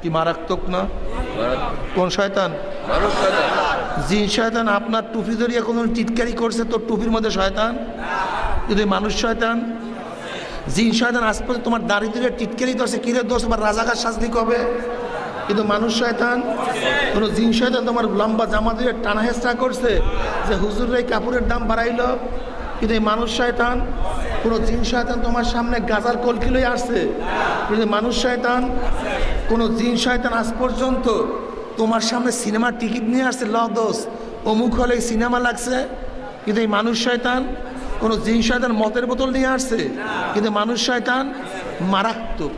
কি মারাত্মক না? কোন শয়তান? মানুষ শয়তান। জিন শয়তান আপনার টুপি ধরিয়ে কোনো চিৎকারি করছে, তোর টুপির মধ্যে শয়তান, যদি মানুষ শয়তান। জিন শয়তান আজ পর্যন্ত তোমার দারিদ্রের টিটকেরি ধরছে, কিরে দোষ আবার রাজাকার শাস্তি কবে? কিন্তু মানুষ শয়তান, কোনো জিন শয়তান তোমার লম্বা জামা দিয়ে টানা হেঁচড়া করছে যে হুজুরের এই কাপড়ের দাম বাড়াইলো? কিন্তু এই মানুষ শয়তান, কোনো জিন শয়তান তোমার সামনে গাজার কলকি লয়ে আসছে? কিন্তু মানুষ শয়তান, কোনো জিন শয়তান আজ পর্যন্ত তোমার সামনে সিনেমার টিকিট নিয়ে আসছে, ল দোষ অমুক হলে সিনেমা লাগছে? কিন্তু এই মানুষ শয়তান, কোনো জিন শয়তান মদের বোতল নিয়ে আসছে? কিন্তু মানুষ শয়তান মারাত্মক।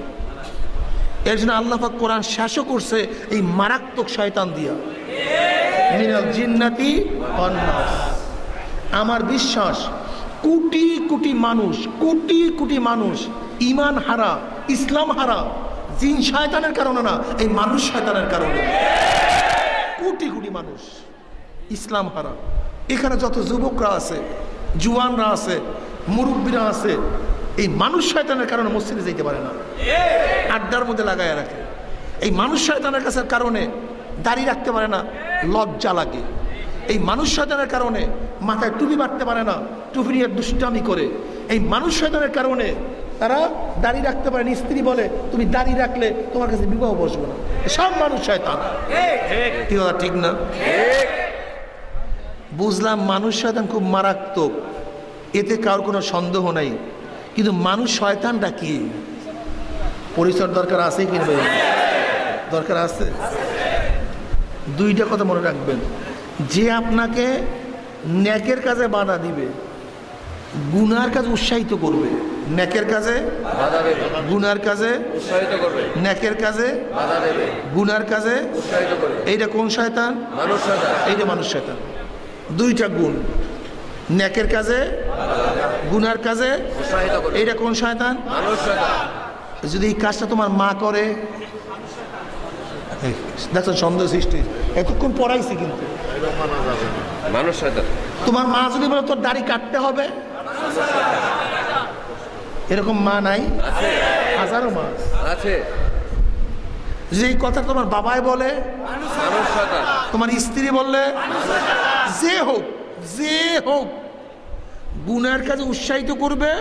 এর জন্য আল্লাহ পাক কোরআন শেষও করছে এই মারাত্মক শয়তান দিয়া, মিনাল জিন্নাতি ওয়ান নাস। আমার বিশ্বাস কোটি কোটি মানুষ, কোটি কোটি মানুষ ঈমান হারা, ইসলাম হারা জিন শয়তানের কারণে না, এই মানুষ শয়তানের কারণে। কোটি কোটি মানুষ ইসলাম হারা। এখানে যত যুবকরা আছে, জুয়ানরা আছে, মুরব্বীরা আছে, এই মানুষ শয়তানের কারণে মসজিদে যেতে পারে না, আড্ডার মধ্যে লাগায় রাখে। এই মানুষ শয়তানের কাছে কারণে দাঁড়িয়ে রাখতে পারে না, লজ্জা লাগে। এই মানুষ শয়তানের কারণে মাথায় টুপি বাঁধতে পারে না, টুপি নিয়ে দুষ্টামি করে। এই মানুষ শয়তানের কারণে তারা দাঁড়িয়ে রাখতে পারে না, স্ত্রী বলে তুমি দাঁড়িয়ে রাখলে তোমার কাছে বিবাহ বসবে না। সব মানুষ শয়তান, কি কথা ঠিক না? বুঝলাম মানুষ শয়তান খুব মারাত্মক, এতে কারোর কোনো সন্দেহ নাই। কিন্তু মানুষ শয়তানটা কি, পরিচয় দরকার আছে কি দরকার আছে? দুইটা কথা মনে রাখবেন, যে আপনাকে নেকের কাজে বাধা দিবে, গুনার কাজে উৎসাহিত করবে। নেকের কাজে বাধা দেবে, গুনার কাজে উৎসাহিত করবে। নেকের কাজে বাধা দেবে, গুনার কাজে উৎসাহিত করবে। এইটা কোন শয়তান? মানুষ শয়তান। এইটা মানুষ শয়তান। দুইটা গুণ, নেকের কাজে গুনার কাজে উৎসাহিত করবে। এইটা কোন শয়তান? মানুষ শয়তান। যদি এই কাজটা তোমার মা করে, দেখো সন্দেহ সৃষ্টি, এতক্ষণ পড়াইছি কিন্তু মানুষ শয়তান। তোমার মা যদি বলে তোর দাড়ি কাটতে হবে, এরকম মা নাই? হাজারো মা আছে। যে এই কথা তোমার বাবাই বলে, তোমার স্ত্রী বললে, যে হোক যে হোক, গুনার কাজে উৎসাহিত করবে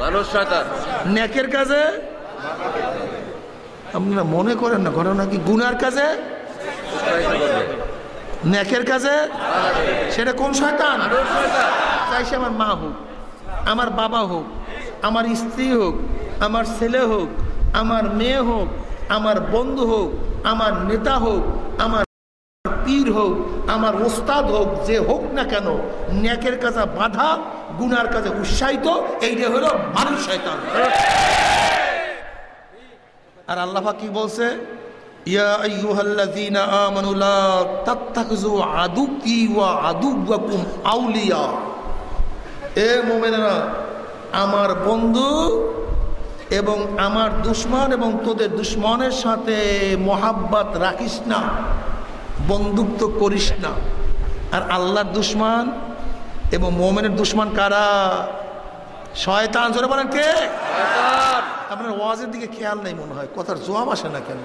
মানুষ শয়তান। নেকের কাজে আপনারা মনে করেন না, ঘটনা কি? গুনার কাজে নেকের কাজে, সেটা কোন শয়তান? চাই সে আমার মা হোক, আমার বাবা হোক, আমার স্ত্রী হোক, আমার ছেলে হোক, আমার মেয়ে হোক, আমার বন্ধু হোক, আমার নেতা হোক, আমার পীর হোক, আমার ওস্তাদ হোক, যে হোক না কেন, নেকের কাজে বাধা, গুনার কাজে উৎসাহিত, এইটা হলো মানুষ শয়তান। আর আল্লাহ পাক কি বলছে? ইয়া আইয়ুহাল্লাযীনা আমানু লা তাত্তাখিযু আদুওয়ি ওয়া আদুওয়াকুম আউলিয়া। এ মুমিনেরা, আমার বন্ধু এবং আমার দুশমন এবং তোদের দুশমনের সাথে মোহাব্বত রাখিস না, বন্ধুত্ব করিস না। আর আল্লাহর দুশমন এবং মুমিনের দুশমন কারা? শয়তান। জোরে বলেন কে? শয়তান। আপনার ওয়াজের দিকে খেয়াল নেই মনে হয়, কথার জবাব আসে না কেন?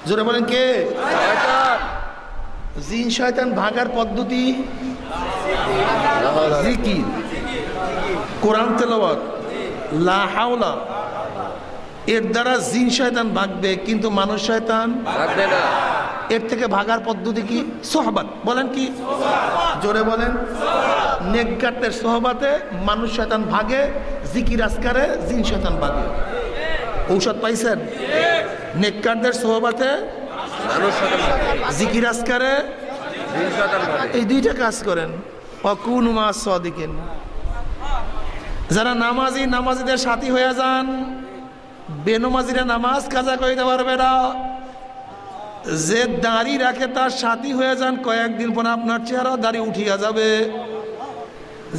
জোরে বলেন কে? শয়তান। জিন শয়তান ভাগার পদ্ধতি জিকির, কোরআন তেলাওয়াত, লা হাওলা, এর দ্বারা জিন শয়তান ভাগবে, কিন্তু মানুষ শয়তান ভাগবে না। এর থেকে ভাগার পদ্ধতি কি? সোহবাত। বলেন কি? জোরে বলেন। নেককারদের সোহবাতে মানুষ শয়তান ভাগে, জিকির আজকারে জিন শয়তান ভাগে। ঔষধ পাইছেন? নেককারদের সোহবাতে মানুষ শয়তান ভাগে, জিকির আজকারে জিন শয়তান ভাগে। এই দুইটা কাজ করেন। ওয়াকুনু মা'আস সাদিকিন। যারা নামাজি, নামাজিদের সাথী হয়ে যান। বেনমাজিরা নামাজ কাজা করিতে পারবে না। যে দাড়ি রাখে তার সাথী হয়ে যান, কয়েকদিন পর আপনার চেহারা দাড়ি উঠিয়া যাবে।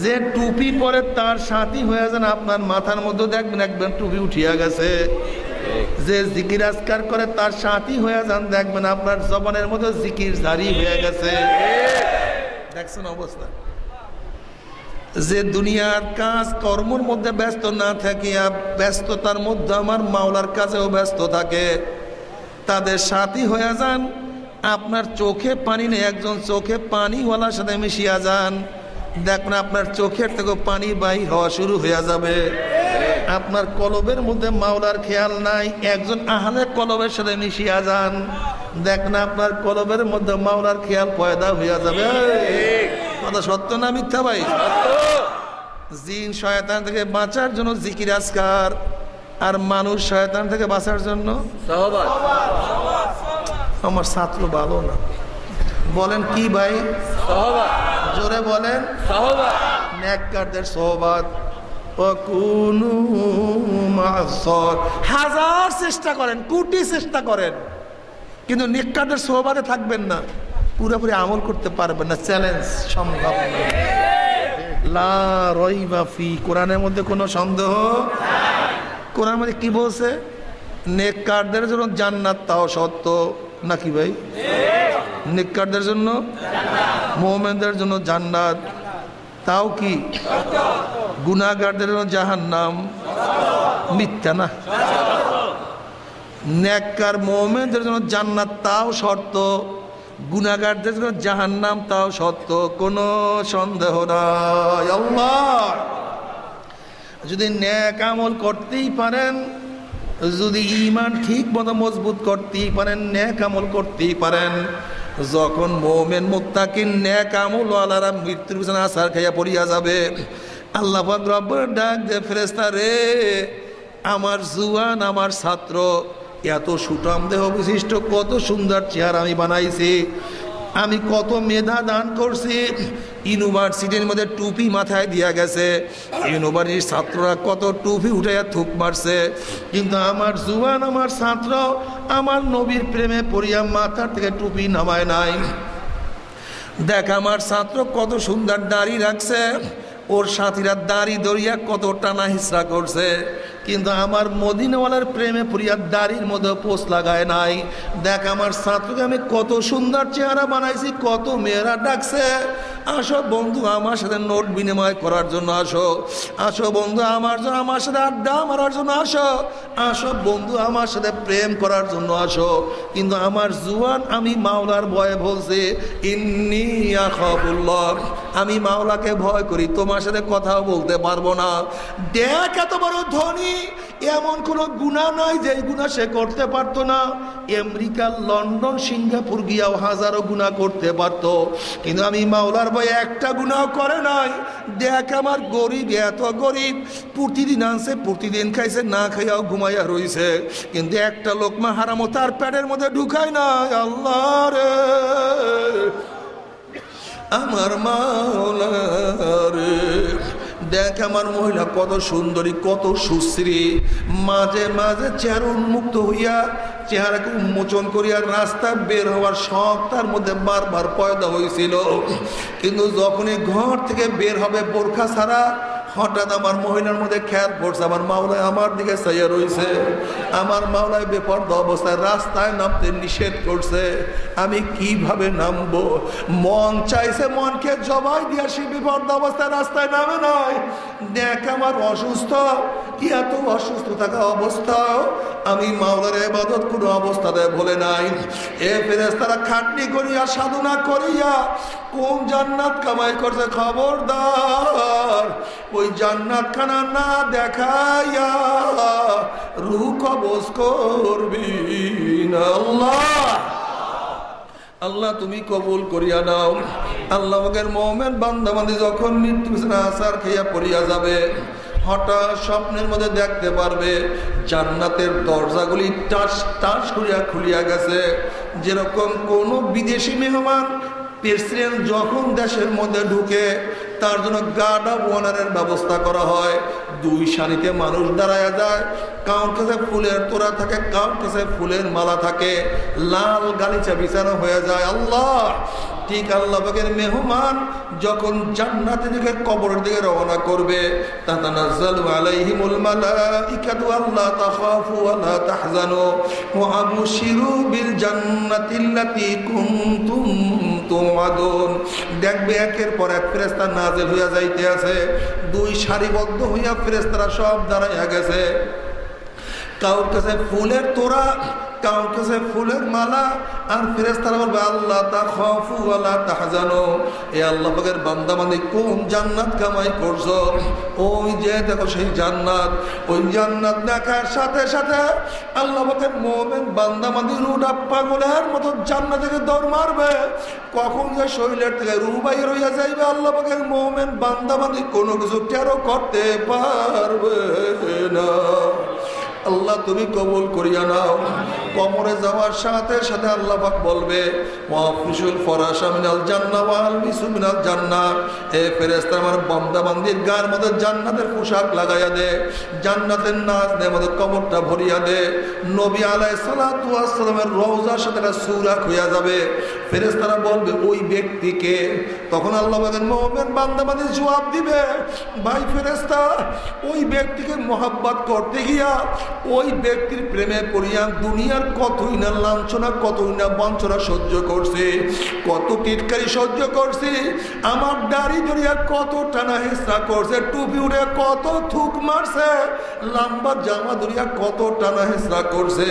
যে টুপি পরে তার সাথী হয়ে যান, আপনার মাথার মধ্যে দেখবেন একবার টুপি উঠিয়া গেছে। যে জিকির আজকার করে তার সাথী হয়ে যান, দেখবেন আপনার জবানের মধ্যে জিকির জারি হয়ে গেছে। দেখছেন অবস্থা? যে দুনিয়ার কাজ কর্মর মধ্যে ব্যস্ত না থাকিয়া ব্যস্ততার মধ্যে আমার মাওলার কাজেও ব্যস্ত থাকে, তাদের সাথী হয়ে যান। আপনার চোখে পানি নেই, একজন চোখে পানিওয়ালার সাথে মিশিয়া যান, দেখবেন আপনার চোখের থেকে পানি বাহির হওয়া শুরু হয়ে যাবে। আপনার কলবের মধ্যে মাওলার খেয়াল নাই, একজন আহলে কলবের সাথে মিশিয়া যান, দেখ না আপনার কলবের মধ্যে মাওলার খেয়াল পয়দা হইয়া যাবে। কথা সত্য না মিথ্যা ভাই? জিন শয়তান থেকে বাঁচার জন্য জিকির আজকার, আর মানুষ শয়তান থেকে বাঁচার জন্য সাহবাত। আমার ছাত্র ভালো না, বলেন কি ভাই? সাহবাত। জোরে বলেন সাহবাত। নেককারদের সোহবত। হাজার চেষ্টা করেন, কোটি চেষ্টা করেন, কিন্তু নেককারদের সোহবতে থাকবেন না, পুরোপুরি আমল করতে পারবেন না, চ্যালেঞ্জ, সম্ভব না। লা রাইবা ফি, কোরআনের মধ্যে কোনো সন্দেহ। কোরআন মধ্যে কি বলছে? নেককারদের জন্য জান্নাত, তাও সত্য নাকি ভাই? নেককারদের জন্য, মুমিনদের জন্য জান্নাত, তাও কি? গুনাহগারদের জন্য জাহান্নাম, মিথ্যা না? নেককার মুমিনদের জন্য জান্নাত তাও শর্ত, গুনাহগারদের জন্য জাহান্নাম তাও সত্য, কোনো সন্দেহ নাই। আল্লাহ যদি নেক আমল করতেই পারেন, যদি ঈমান ঠিক মতো মজবুত করতেই পারেন, নেক আমল করতেই পারেন, যখন মুমিন মুত্তাকিন নেক আমলওয়ালারা মৃত্যুর বিছানা আছাড় খাইয়া পড়িয়া যাবে, আল্লাহ পাক রব্বুল ডাক দে, ফেরেশতা রে, আমার জুয়ান, আমার ছাত্র, এত সুঠাম দেহ বিশিষ্ট, কত সুন্দর চেহারা আমি বানাইছি, আমি কত মেধা দান করছি, ইউনিভার্সিটির মধ্যে টুপি মাথায় দিয়া গেছে, ইউনিভার্সিটির ছাত্ররা কত টুপি উঠাইয়া থুক মারছে, কিন্তু আমার জুয়ান, আমার ছাত্র আমার নবীর প্রেমে পড়িয়া মাথার থেকে টুপি নামায় নাই। দেখ আমার ছাত্র কত সুন্দর দাড়ি রাখছে, ওর সাথীরা দাড়ি দরিয়া কত টানা হিসরা করছে, কিন্তু আমার মদিনাওয়ালার প্রেমে পড়িয়া দাড়ির মধ্যে পোষ লাগায় নাই। দেখ আমার ছাত্রকে আমি কত সুন্দর চেহারা বানাইছি, কত মেয়েরা ডাকছে, আসো বন্ধু আমার সাথে নোট বিনিময় করার জন্য আসো, আসো বন্ধু আমার জন্য, আমার সাথে আড্ডা মারার জন্য আসো, আসো বন্ধু আমার সাথে প্রেম করার জন্য আসো, কিন্তু আমার জুয়ান আমি মাওলার ভয়ে বলছে, ইন্নী আখাফুল্লাহ, আমি মাওলাকে ভয় করি, তোমার সাথে কথাও বলতে পারবো না। দেখ এত বড় ধনী, এমন কোন গুনাহ নাই যে গুনাহ সে করতে পারতো না, আমেরিকা, লন্ডন, সিঙ্গাপুর গিয়াও হাজারো গুনাহ করতে পারতো, কিন্তু আমি মাওলার ভয়ে একটা গুনাহ করে নাই। দেখ আমার গরিব, এত গরিব, প্রতিদিন আনছে, প্রতিদিন খাইছে, না খাইয়াও ঘুমাইয়া রইছে, কিন্তু একটা লোকমা হারামও তার পেটের মধ্যে ঢুকায় নাই। আল্লাহ রে আমার মাওলা রে, দেখ আমার মহিলা কত সুন্দরী, কত সুশ্রী, মাঝে মাঝে চেহারা উন্মুক্ত হইয়া, চেহারাকে উন্মোচন করিয়া রাস্তা বের হওয়ার শখ তার মধ্যে বারবার পয়দা হয়েছিল, কিন্তু যখনই ঘর থেকে বের হবে বোরখা ছাড়া, হঠাৎ আমার মহিলার মধ্যে খেয়াল পড়ছে আমার মাওলায় আমার দিকে চাইয়া রয়েছে, আমার মাওলায় বেপরদা অবস্থায় রাস্তায় নামতে নিষেধ করছে, আমি কিভাবে নামবো? মন চাইছে মনকে জবাই দিয়া সে বেপরদা অবস্থায় রাস্তায় নামে নাই। দেখ আমার অসুস্থ, কি এত অসুস্থ থাকা অবস্থা, আমি মাওলার ইবাদত কোনো অবস্থাতে ভুলে নাই। এ ফেরেশতারা খাটনি করিয়া সাধনা করিয়া কোন জান্নাত কামাই করছে, খবরদার ওই জান্নাত খানা না দেখাইয়া রূহ কবজ করবি না। আল্লাহ আল্লাহ তুমি কবুল করিয়া নাও। আল্লাহ আমাদের মুমিন বান্দা বান্দি যখন মৃত্যু বিছানা আছাড় খাইয়া পড়িয়া যাবে, হঠাৎ স্বপ্নের মধ্যে দেখতে পারবে জান্নাতের দরজাগুলি টাস টাস করিয়া খুলিয়া গেছে, যেরকম কোনো বিদেশি মেহমান প্রেসিডেন্ট যখন দেশের মধ্যে ঢুকে তার জন্য গার্ড অফ অনারের ব্যবস্থা করা হয়, দুই সারিতে মানুষ দাঁড়ায় যায়, কাউর কাছে ফুলের তোড়া থাকে, কাউর কাছে ফুলের মালা থাকে, লাল গালিচা বিছানো হয়ে যায়। আল্লাহ ঠিক আল্লাহ পাকের মেহমান যখন জান্নাতের দিকে কবরের দিকে রওনা করবে, তাতানাজ্জালু আলাইহিমুল মালাইকাতু আল্লা তাখাফু ওয়া লা তাহজানু ওয়া আবশিরু বিল জান্নাতিল্লাতী কুনতুম তুআদুন। দেখবে একের পর এক ফেরেশতা নাযিল হইয়া যাইতে আছে, দুই সারিবদ্ধ হইয়া ফেরেশতারা সব দাঁড়াইয়া গেছে, কাউর কাছে ফুলের তোড়া, কাউকে সে ফুলের মালা, আর ফেরেশতারা বলবে আল্লাহ তাখাফু ওয়া লা তাহজানু, এ আল্লাহ পাকের বান্দা বান্দি কোন জান্নাত কামাই করছো? ওই যে দেখো সেই জান্নাত। ওই জান্নাত দেখার সাথে সাথে আল্লাহ পাকের মুমিন বান্দা বান্দি রুডা পাগলের মতো জান্নাত থেকে দৌড় মারবে। কখন যে শরীরের থেকে রূহ বাইর হইয়া যাইবে আল্লাহ পাকের মুমিন বান্দা বান্দি কোনো কিছু টেরও করতে পারবে না। আল্লাহ তুমি কবুল করিয়া নাও। কবরে যাওয়ার সাথে সাথে আল্লাহ পাক বলবে ওয়াফিসুল ফরাশা মিনাল জান্নাহ ওয়া আলবিসু মিনাল জান্নাহ, এ ফেরেশতা আমার বান্দা বান্দির গায়ের মধ্যে জান্নাতের পোশাক লাগাইয়া দে, জান্নাতের নাজ দে, মধ্যে কবরটা ভরিয়া দে। নবী আলাইহিস সালাতু ওয়াস সালামের রওজার সাথে একটা সুরাক হইয়া যাবে। ফেরেশতারা বলবে ওই ব্যক্তিকে। তখন আল্লাহ পাকের মুমিন বান্দা বান্দি জবাব দিবে ভাই ফেরেশতা, ওই ব্যক্তিকে মহব্বত করতে গিয়া ওই ব্যক্তির প্রেমে পড়িয়া দুনিয়ার কতই না লাঞ্ছনা, কতই না বঞ্চনা সহ্য করছে, কত টিটকারি সহ্য করছে, আমার দাড়ি ধরিয়া কত টানা হেঁচড়া করছে, টুপি উড়ে কত থুক মারছে, লম্বা জামা ধরিয়া কত টানা হেঁচড়া করছে,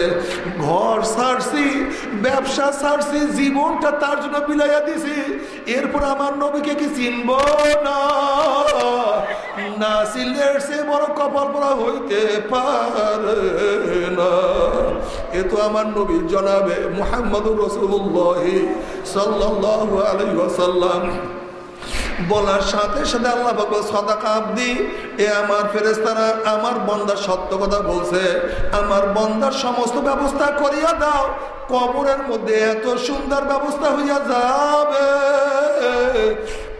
ঘর ছাড়ছি, ব্যবসা ছাড়ছি, জীবনটা তার জন্য বিলাইয়া দিছি, এরপর আমার নবীকে কি চিনব না? না চিনলে সে বড় কপাল পরা হইতে পারে না। এ তো আমার নবী জনাবে মুহাম্মদুর রাসূলুল্লাহ সাল্লাল্লাহু আলাইহি ওয়াসাল্লাম। বলার সাথে সাথে আল্লাহ বলবে সাদাকা আব্দি, এ আমার ফেরেশতারা আমার বান্দা সত্য কথা বলছে, আমার বান্দার সমস্ত ব্যবস্থা করিয়া দাও। কবরের মধ্যে এত সুন্দর ব্যবস্থা হইয়া যাবে,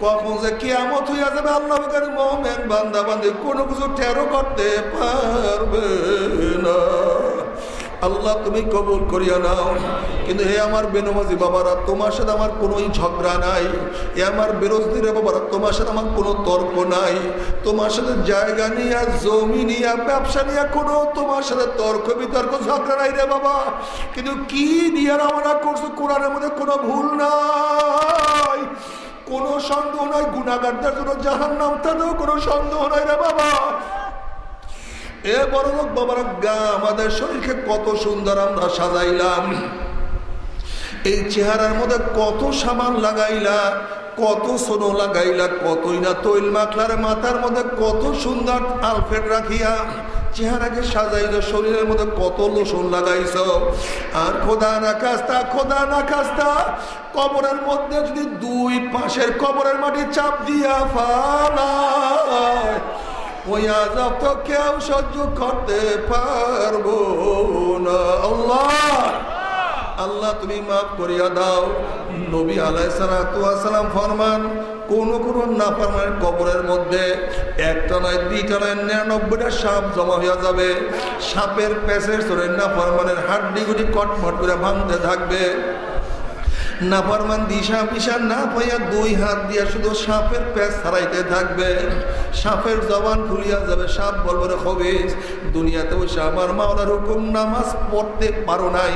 কখন যে কিয়ামত হইয়া যাবে আল্লাহ পাকের মুমিন বান্দা বান্দি কোনো কিছু টেরও করতে পারবে না। আল্লাহ তুমি কবুল করিয়া নাও। কিন্তু হে আমার বেনমাজি বাবারা, তোমার সাথে আমার কোনো ঝগড়া নাই। এ আমার বিরোধীরা বাবারা, তোমার সাথে আমার কোনো তর্ক নাই। তোমার সাথে জায়গা নিয়ে, জমি নিয়ে, ব্যবসা নিয়ে কোনো তোমার সাথে তর্ক বিতর্ক ঝগড়া নাই রে বাবা। কিন্তু কি নিয়ে রওনা করছো, কোরআনের মধ্যে কোনো ভুল নাই, কোনো সন্দেহ নাই। গুনাহগারদের জন্য জাহান্নাম, তাতেও কোনো সন্দেহ নাই রে বাবা। এ বড় লোক বাবারা, গা আমাদের শরীরকে কত সুন্দর আমরা সাজাইলাম, এই চেহারার মধ্যে কত সাবান লাগাইলা, কত সোনো লাগাইলা, কতই না তৈল মাখলার, মাথার মধ্যে কত সুন্দর আলফেট রাখিয়া চেহারাকে সাজাইছো, শরীরের মধ্যে কত লোশন লাগাইছো। আর খোদা না খাস্তা, খোদা না খাস্তা, কবরের মধ্যে যদি দুই পাশের কবরের মাটি চাপ দিয়া ফালায়, ওই আযাব তো কেউ সহ্য করতে পারবো না। আল্লাহ আল্লাহ তুমি মাফ করিয়া দাও। নবী আলাইহিস সালাতু ওয়াস সালাম ফরমান, কোন কোন নাফরমানের কবরের মধ্যে একটা নয়, দুইটা নয়, 99টা সাপ জমা হইয়া যাবে। সাপের প্যাচের চড়ে নাফরমানের হাড্ডিগুলি কটমট করে ভাঙতে থাকবে। নাফরমান দিশা পিশা না পাইয়া দুই হাত দিয়া শুধু সাপের প্যাচ ছাড়াইতে থাকবে। সাপের জবান খুলিয়া যাবে, সাপ বলবে রে খবিস, দুনিয়াতে বসে আমার মাওলার হুকুম নামাজ পড়তে পারো নাই,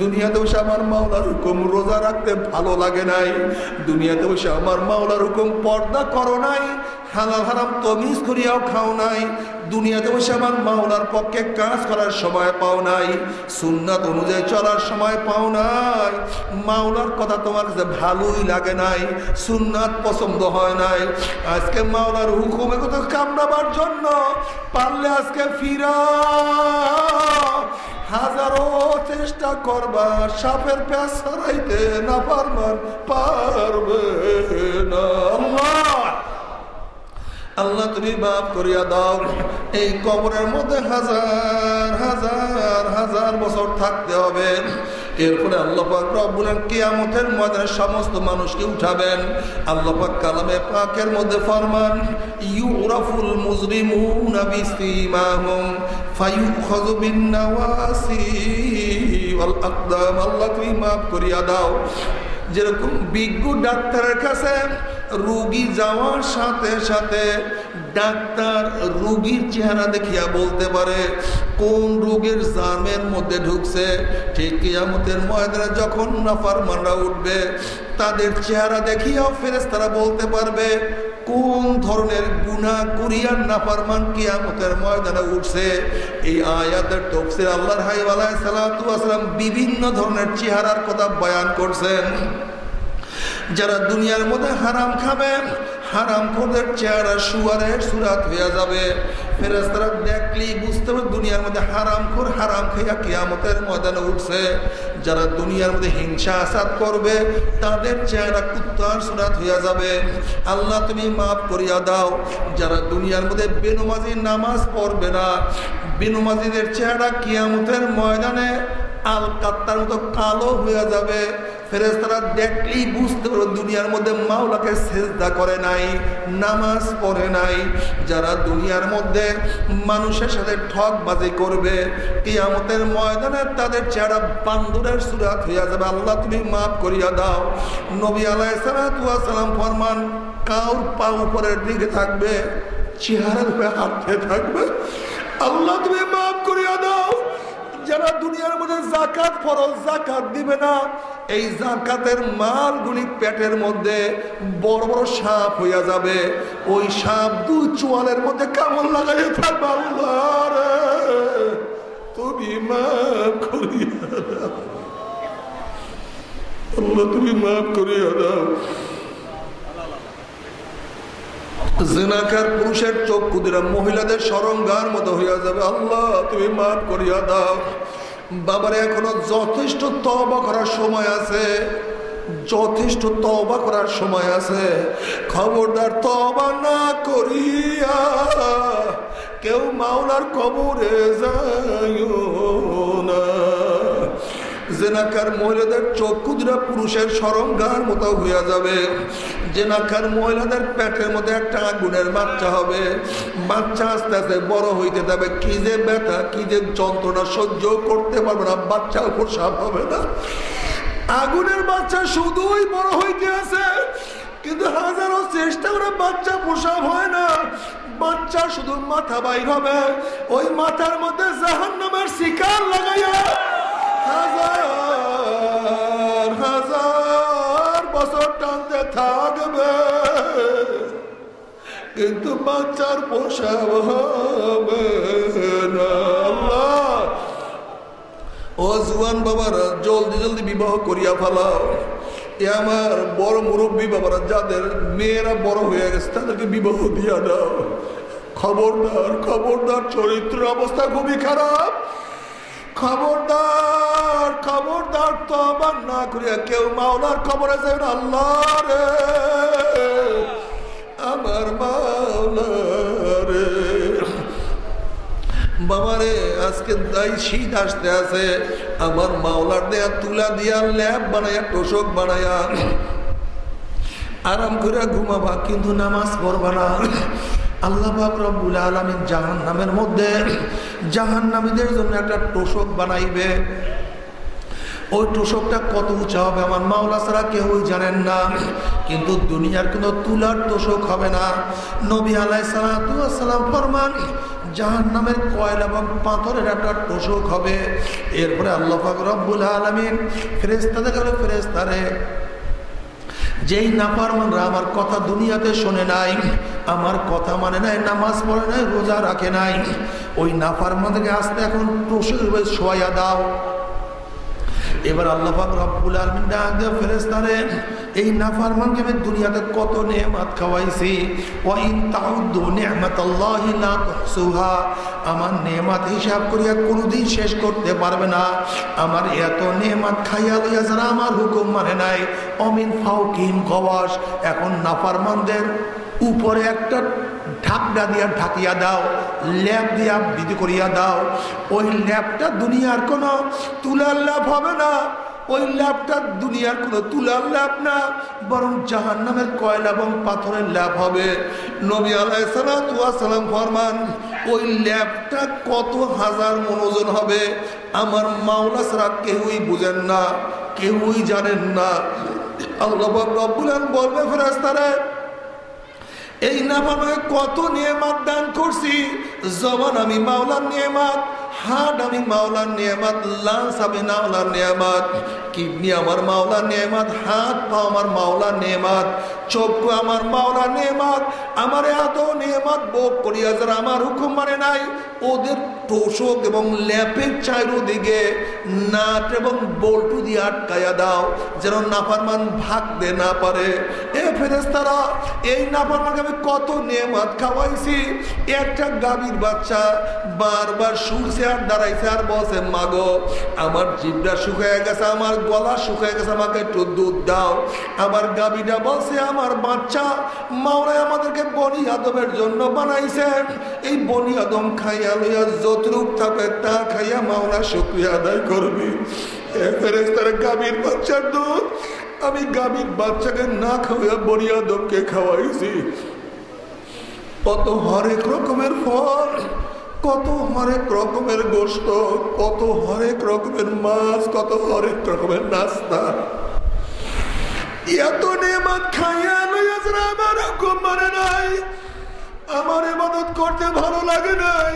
দুনিয়াতে বসে আমার মাওলার হুকুম রোজা রাখতে ভালো লাগে নাই, দুনিয়াতে বসে আমার মাওলার হুকুম পর্দা করো নাই, হালাল হারাম তমিজ করিয়াও খাও নাই, দুনিয়াতে বসে আমার মাওলার পক্ষে কাজ করার সময় পাও নাই, সুন্নাত অনুযায়ী চলার সময় পাও নাই, মাওলার কথা তোমার কাছে ভালোই লাগে নাই, সুন্নাত পছন্দ হয় নাই। আজকে মাওলার হুকুমে কত কামড়াবার জন্য পারলে আজকে ফিরা, হাজারো চেষ্টা করবা, সাপের প্যাচ ছাড়াইতে না পারমান পারবে না। আল্লাহ তুমি মাফ করিয়া দাও। এই কবরের মধ্যে হাজার হাজার হাজার বছর থাকতে হবে। এরপরে আল্লাহ পাক রব্বুল আলামিন কিয়ামতের ময়দানে সমস্ত মানুষকে উঠাবেন। আল্লাহ পাক কালামে পাকের মধ্যে ফরমান, ইউরাফুল মুজরিমুনা বিসিমাহুম ফায়ুখাযু বিন-নাওয়াসি ওয়াল আকদাম। আল্লাহ তুমি মাফ করিয়া দাও। যেরকম বিজ্ঞ ডাক্তারের কাছে রোগী যাওয়ার সাথে সাথে ডাক্তার রোগীর চেহারা দেখিয়া বলতে পারে কোন রোগের জামের মধ্যে ঢুকছে, ঠিক কিয়ামতের ময়দানে যখন নাফরমানরা উঠবে তাদের চেহারা দেখিয়াও ফেরেশতারা বলতে পারবে কোন ধরনের গুনাহ করিয়া নাফরমান কিয়ামতের ময়দানে উঠছে। এই আয়াতের তাফসীর আল্লাহর হাবিব আলাইহিস সালাতু ওয়াস সালাম বিভিন্ন ধরনের চেহারার কথা বয়ান করছেন। যারা দুনিয়ার মধ্যে হারাম খাবে, হারাম খোরদের চেহারা শুয়ারের সুরাত হয়ে যাবে। ফেরেশতারা দেখলেই বুঝতে পারবে দুনিয়ার মধ্যে হারাম খোর হারাম খাইয়া কিয়ামতের ময়দানে উঠছে। যারা দুনিয়ার মধ্যে হিংসা আসাদ করবে তাদের চেহারা কুত্তার সুরাত হয়ে যাবে। আল্লাহ তুমি মাফ করিয়া দাও। যারা দুনিয়ার মধ্যে বেনমাজি নামাজ পড়বে না, বেনমাজিদের চেহারা কিয়ামতের ময়দানে আল কাত্তার মতো কালো হয়ে যাবে। ফেরেশতারা দেখলেই বুঝতে পারবে দুনিয়ার মধ্যে মাওলাকে সিজদা করে নাই, নামাজ পড়ে নাই। যারা দুনিয়ার মধ্যে মানুষের সাথে ঠকবাজি করবে কিয়ামতের ময়দানে তাদের চেহারা বান্দরের সুরাত হয়ে যাবে। আল্লাহ তুমি মাফ করিয়া দাও। নবী আলাইহিস সালাতু ওয়াস সালাম ফরমান, কাউর পা উপরের দিকে থাকবে, চেহারার উপরে হাঁটতে থাকবে। আল্লাহ তুমি মাফ করিয়া দাও। যারা দুনিয়ার মধ্যে যাকাত ফরজ যাকাত দিবে না, এই যাকাতের মালগুলি পেটের মধ্যে বড় বড় সাপ হইয়া যাবে। ওই সাপ দুই চোয়ালের মধ্যে কামড় লাগাইয়া থাকবে। আল্লাহ রে তুমি মাফ করিয়া দাও। আল্লাহ তুমি মাফ করিয়া দাও। জিনাকার পুরুষের চক্ষু দুটা মহিলাদের সরঙ্গার মতো হইয়া যাবে। আল্লাহ তুমি মাফ করিয়া দাও। বাবারে এখনো যথেষ্ট তওবা করার সময় আছে, যথেষ্ট তওবা করার সময় আছে। খবরদার তওবা না করিয়া কেউ মাওলার কবরে যাইও না। জেনাকার মহিলাদের চক্ষু দুটা পুরুষের সরঙ্গার মতো হইয়া যাবে। জেনাকার মহিলাদের পেটের মধ্যে একটা আগুনের বাচ্চা হবে। বাচ্চা আস্তে আস্তে বড় হইতে যাবে। কি যে ব্যথা, কি যে যন্ত্রণা সহ্য করতে পারবে না, বাচ্চা উপর সাপ হবে না। আগুনের বাচ্চা শুধুই বড় হইতে আছে, কিন্তু হাজারো চেষ্টা করে বাচ্চা প্রসব হয় না। বাচ্চা শুধু মাথা বাইর হবে, ওই মাথার মধ্যে জাহান্নামের শিকার লাগাইয়া হাজার হাজার বছর টানতে থাকবে, কিন্তু বাচ্চার প্রসব হবে না। আল্লাহ ও জুয়ান বাবারা, জলদি জলদি বিবাহ করিয়া ফেলাও। এ আমার বড় মুরব্বী বাবারা, যাদের মেয়েরা বড় হয়ে গেছে তাদেরকে বিবাহ দিয়া দাও। খবরদার খবরদার, চরিত্র অবস্থা খুবই খারাপ। খবরদার খবরদার, তওবা না করিয়া কেউ মাওলার কবরে যাবেন। আল্লাহ রে আমার মাওলা রে। বাবারে আজকে তাই শীত আসতে আছে, আমার মাওলার দেয়া তুলা দিয়া ল্যাব বানাইয়া তোষক বানাইয়া আরাম করে ঘুমাবা, কিন্তু নামাজ পড়বা না। আল্লাহ পাক রব্বুল আলামিন জাহান্নামের মধ্যে জাহান্নামীদের জন্য একটা তোষক বানাইবে। ওই তোষকটা কত উঁচা হবে আমার মাওলা ছাড়া কেউই জানেন না, কিন্তু দুনিয়ার কোনো তুলার তোষক হবে না। নবী আলাইহিস সালাতু ওয়াস সালাম ফরমান, জাহান্নামের কয়লা এবং পাথরের একটা তোষক হবে। এরপরে আল্লাহ পাক রব্বুল আলামিন ফেরেশতাদের কাছে, ফেরেশতারে যেই নাফরমানরা আমার কথা দুনিয়াতে শোনে নাই, আমার কথা মানে নাই, নামাজ পড়ে নাই, রোজা রাখে নাই, ওই নাফরমানদেরকে আস্তে এখন তোষকের উপরে শোয়া দাও। এবার আল্লাহ পাক রব্বুল আলামিন ডাক দিয়ে ফেরেশতারে, এই নাফরমানকে আমি দুনিয়াতে কত নেয়ামত খাওয়াইছি, ওয়া ইন তাউদ্দু নি'মাতাল্লাহি লা তুহসুহা, আমার নেয়ামত হিসাব করিয়া কোনোদিন শেষ করতে পারবে না। আমার এত নেয়ামত খাইয়া লইয়া যারা আমার হুকুম মানে নাই, অমিন ফাওকিহিম গওয়াশ, এখন নাফরমানদের উপরে একটা ঢাকনা দিয়া ঢাকিয়া দাও, ল্যাপ দিয়া বিধি করিয়া দাও। ওই ল্যাপটা দুনিয়ার কোনো তুলার ল্যাপ হবে না, ওই ল্যাপটা দুনিয়ার কোনো তুলার ল্যাপ না, বরং জাহান্নামের কয়লা এবং পাথরের ল্যাপ হবে। নবী আলাইহিস সালাতু ওয়াস সালাম ফরমান, ওই ল্যাপটা কত হাজার মণ ওজন হবে আমার মাওলা ছাড়া কেউই বুঝেন না, কেউই জানেন না। আল্লাহ রব্বুল আলামিন বলবে ফেরেশতারা, এই নাফরমানে কত নিয়ামত দান করছি। জবান আমি মাওলার নিয়ামত, হাত আমি মাওলার নিয়ামত, লাঞ্চ আমি মাওলার নিয়ামত, কিডনি আমার মাওলার নিয়ামত, হাত পা আমার মাওলার নিয়ামত, চক্ষু আমার মাওলার নিয়ামত। আমার এত নিয়ামত ভোগ করিয়া যারা আমার হুকুম মানে নাই, ওদের তোষক এবং ল্যাপের চারিদিকে নাট এবং বল্টু দিয়ে আটকাইয়া দাও, যেন নাফরমান ভাগতে না পারে। এ ফেরেশতারা, এই নাফরমানকে আমি কত নিয়ামত খাওয়াইছি। একটা গাভীর বাচ্চা বারবার শুনছে আর দাঁড়াইছে আর বলছে, মাগো আমার জিভটা শুকায় গেছে, আমার গলা শুকায় গেছে, আমাকে একটু দুধ দাও। আবার গাভীটা বলছে, আমার বাচ্চা মাওলায় আমাদেরকে বনি আদমের জন্য বানাইছেন, এই বনি আদম খাইয়া লইয়া যতটুক থাকে তা খাইয়া মাওলা শুকরিয়া আদায় করবি। এ ফেরেশতারা, গাভীর বাচ্চার দুধ আমি গাভীর বাচ্চাকে না খাওয়া বনি আদমকে খাওয়াইছি। কত হরেক রকমের ফল, কত হরেক রকমের গোশত, কত হরেক রকমের মাছ, কত হরেক রকমের নাস্তা। এত নেয়ামত খাইয়া লইয়া যারা আমার হুকুম মানে নাই, আমার ইবাদত করতে ভালো লাগে নাই,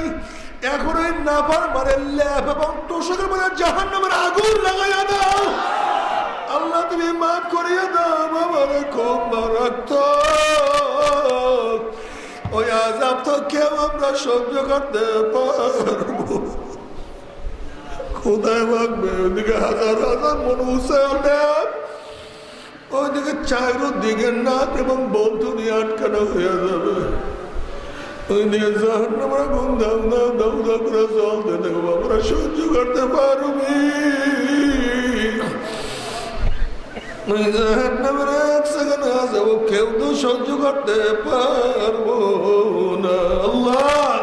এখন ওই নাফরমানের ল্যাপ এবং তোষকের মধ্যে জাহান্নামের আগুন লাগাইয়া দাও। আল্লাহ তুমি মাফ করিয়া দাও, আমার খুব মারাত্মক। ওই আযাব তো কেউ আমরা সহ্য করতে পারবো। কোথায় ভাগবে? ওইদিকে হাজার হাজার মানুষ, ওইদিকে চারিদিকে নাক এবং বন্ধু নিয়ে আটকানো হয়ে যাবে। ওইদিকে জাহান্নামের আগুন দাউ দাউ দাউ দাউ করে জ্বলতে দেখবো, আমরা সহ্য করতে পারবি? ওই জাহান্নামের এক সেকেন্ড আসব, কেউ তো সহ্য করতে পারবো না। আল্লাহ,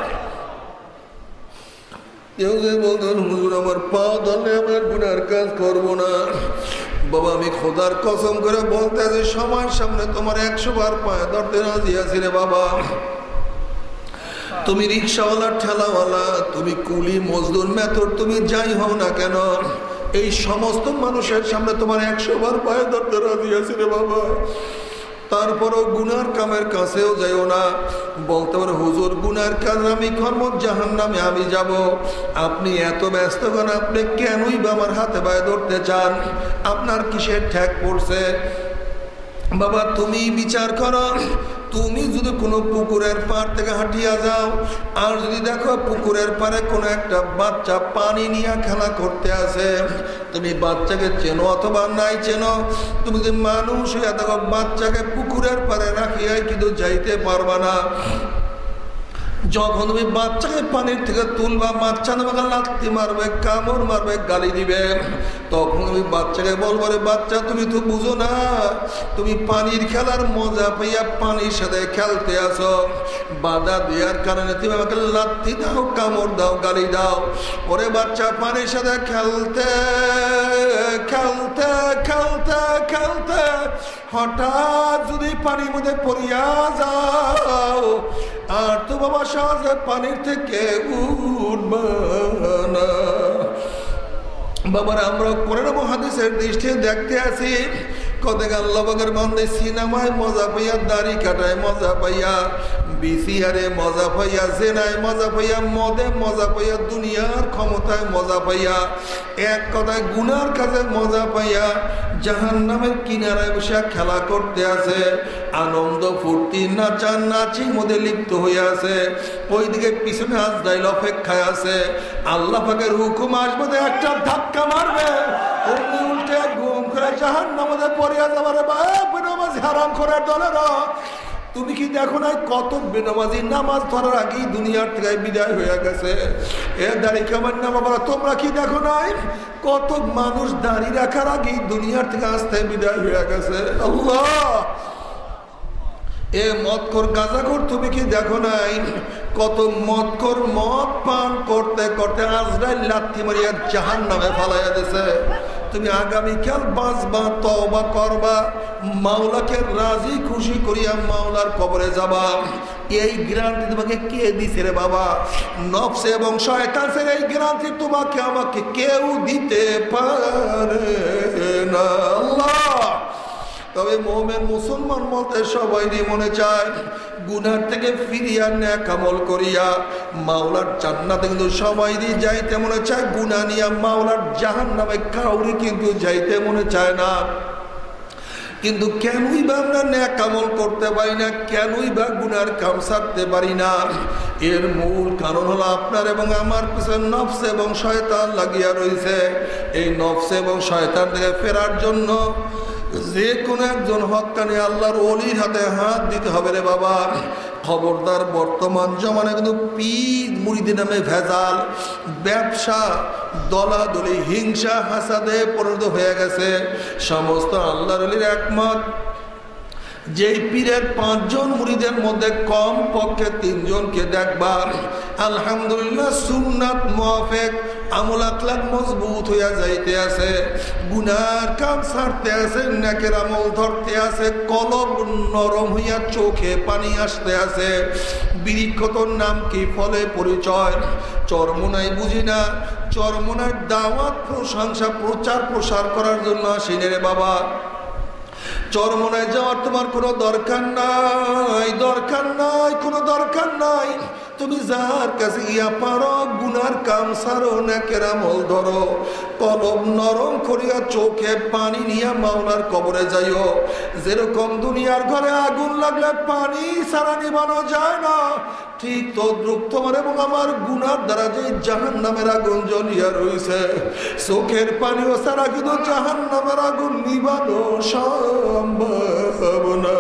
কেউ যে বলতেন, হুজুর আমার পা ধরলে আমার গুনার কাজ করবো না। বাবা, আমি খোদার কসম করে বলতে আছি, সময়ের সামনে তোমার 100 বার পায়ে ধরতে রাজি আছি রে বাবা। তুমি রিক্সাওয়ালা, ঠেলাওয়ালা, তুমি কুলি, মজদুর, মেথর, তুমি যাই হও না কেন, এই সমস্ত মানুষের সামনে তোমার 100 বার পায়ে ধরতে রাজি আছি রে বাবা। তারপরও গুনার কামের কাছেও যাইও না। বলতে পারে, হুজুর গুনার কাজ আমি কর্ম, জাহান্নামে আমি যাব। আপনি এত ব্যস্ত কেন? আপনি কেনই বা আমার হাতে পায়ে ধরতে চান? আপনার কিসের ঠেক পড়ছে? বাবা, তুমি বিচার করো। তুমি যদি কোনো পুকুরের পাড় থেকে হাঁটিয়া যাও, আর যদি দেখো পুকুরের পাড়ে কোনো একটা বাচ্চা পানি নিয়ে খেলা করতে আসে, তুমি বাচ্চাকে চেনো অথবা নাই চেনো, তুমি যদি মানুষ হইয়া দেখো বাচ্চাকে পুকুরের পাড়ে রাখিয়াই কিন্তু যাইতে পারবা না। যখন তুমি বাচ্চাকে পানির থেকে তুলবা, বাচ্চা তোমাকে লাথি মারবে, কামড় মারবে, গালি দিবে, তখন তুমি বাচ্চাকে বলবো, রে বাচ্চা তুমি তো বুঝো না, তুমি পানির খেলার মজা পাইয়া পানির সাথে খেলতে আসো, বাধা দেওয়ার কারণে তুমি আমাকে লাথি দাও, কামড় দাও, গালি দাও। ওরে বাচ্চা, পানির সাথে খেলতে খেলতে খেলতে খেলতে হঠাৎ যদি পানির মধ্যে পড়িয়া যাও, আর তো বাবা সহজে পানির থেকে উঠবা না। বাবার, আমরা কোরআন এবং হাদিসের দৃষ্টিতে দেখতে আছি, কতক আল্লাহর বান্দা সিনেমায় মজা পাইয়া, দাড়ি কাটায় মজা পাইয়া, বিসিআরে মজা পাইয়া, জেনায় মজা পাইয়া, মদে মজা পাইয়া, দুনিয়ার ক্ষমতায় মজা পাইয়া, এক কথায় গুনার কাজে মজা পাইয়া জাহান্নামের কিনারায় বসে খেলা করতে আছে, আনন্দ ফুর্তি নাচা নাচির মধ্যে লিপ্ত হয়ে আছে। ওইদিকে পিছনে আজরাইল অপেক্ষায় আছে। আল্লাহ পাকের হুকুম আসবে, একটা ধাক্কা মারবে, অমনি উল্টে ঘুম করে জাহান্নামে পড়িয়া যাবার। বেনামাজি হারাম করার দলেরা, তুমি কি দেখো না কত বেনামাজি নামাজ ধরার আগেই দুনিয়ার থেকে বিদায় হয়ে গেছে? এ দাড়ি কামার না বাবা, তোমরা কি দেখো নাই কত মানুষ দাড়ি রাখার আগেই দুনিয়ার থেকে আসতে বিদায় হয়ে গেছে? আল্লাহ, এ মদখোর গাঁজাখোর, তুমি কি দেখো নাই কত মদখোর মদ পান করতে করতে আজরাইল লাথি মারিয়া জাহান্নামে ফালাইয়া দিয়েছে? তুমি আগামীকাল বাঁচবা, তওবা করবা, মাওলাকে রাজি খুশি করিয়া মাওলার কবরে যাবা। এই গ্যারান্টি তোমাকে কে দিছে রে বাবা? নফস এবং শয়তানের এই গ্যারান্টি তোমাকে আমাকে কেউ দিতে পারে না। আল্লাহ, তবে মুমিন মুসলমান বলতে সবাই মনে চায় গুনার থেকে ফিরিয়া নেক আমল করিয়া মাওলার জান্নাতে কিন্তু সবাই যাইতে মনে চায়, গুনাহ নিয়া মাওলার জাহান্নামে কাউরি কিন্তু যাইতে মনে চায় না। কিন্তু কেনই বা আমরা নেক আমল করতে পারি না, কেনই বা গুনার কাম ছাড়তে পারি না? এর মূল কারণ হলো আপনার এবং আমার পিছনে নফস এবং শয়তান লাগিয়া রয়েছে। এই নফস এবং শয়তান থেকে ফেরার জন্য যে কোনো একজন হক্কানি আল্লাহর ওলির হাতে হাত দিতে হবে রে বাবা। খবরদার, বর্তমান জমানায় কিন্তু পীর মুরিদি নামে ভেজাল, ব্যবসা, দলাদলি, হিংসা, হাসাদে পরিণত হয়ে গেছে। সমস্ত আল্লাহর ওলির একমত, যেই পীরের 5 জন মুরিদের মধ্যে কম পক্ষে 3 জনকে দেখবা আলহামদুলিল্লাহ সুন্নাত মুআফিক আমল আখলাক মজবুত হইয়া যাইতে আছে, গুনার কাম ছাড়তে আছে, নেকের আমল ধরতে আছে, কলব নরম হইয়া চোখে পানি আসতে আছে। বৃক্ষতর নাম কি, ফলে পরিচয়। চরমোনাই বুঝি না, চরমোনার দাওয়াত প্রশংসা প্রচার প্রসার করার জন্য আসিনে রে বাবা। চরমোনায় যাওয়ার তোমার কোনো দরকার নাই, দরকার নাই, কোনো দরকার নাই। তুমি যার কাছে গিয়া পারো গুনার কাম সারো, নেকের আমল ধরো, কলব নরম করিয়া চোখে পানি নিয়া মাওলার কবরে যাইও। যেরকম দুনিয়ার ঘরে আগুন লাগলে পানি সারা নিবানো যায় না, ঠিক তদ্রুপ তোমার এবং আমার গুনার দ্বারা যে জাহান্নামের আগুন জ্বলিয়া রয়েছে, চোখের পানিও সারা কিন্তু জাহান্নামের আগুন নিবানো সম্ভব না।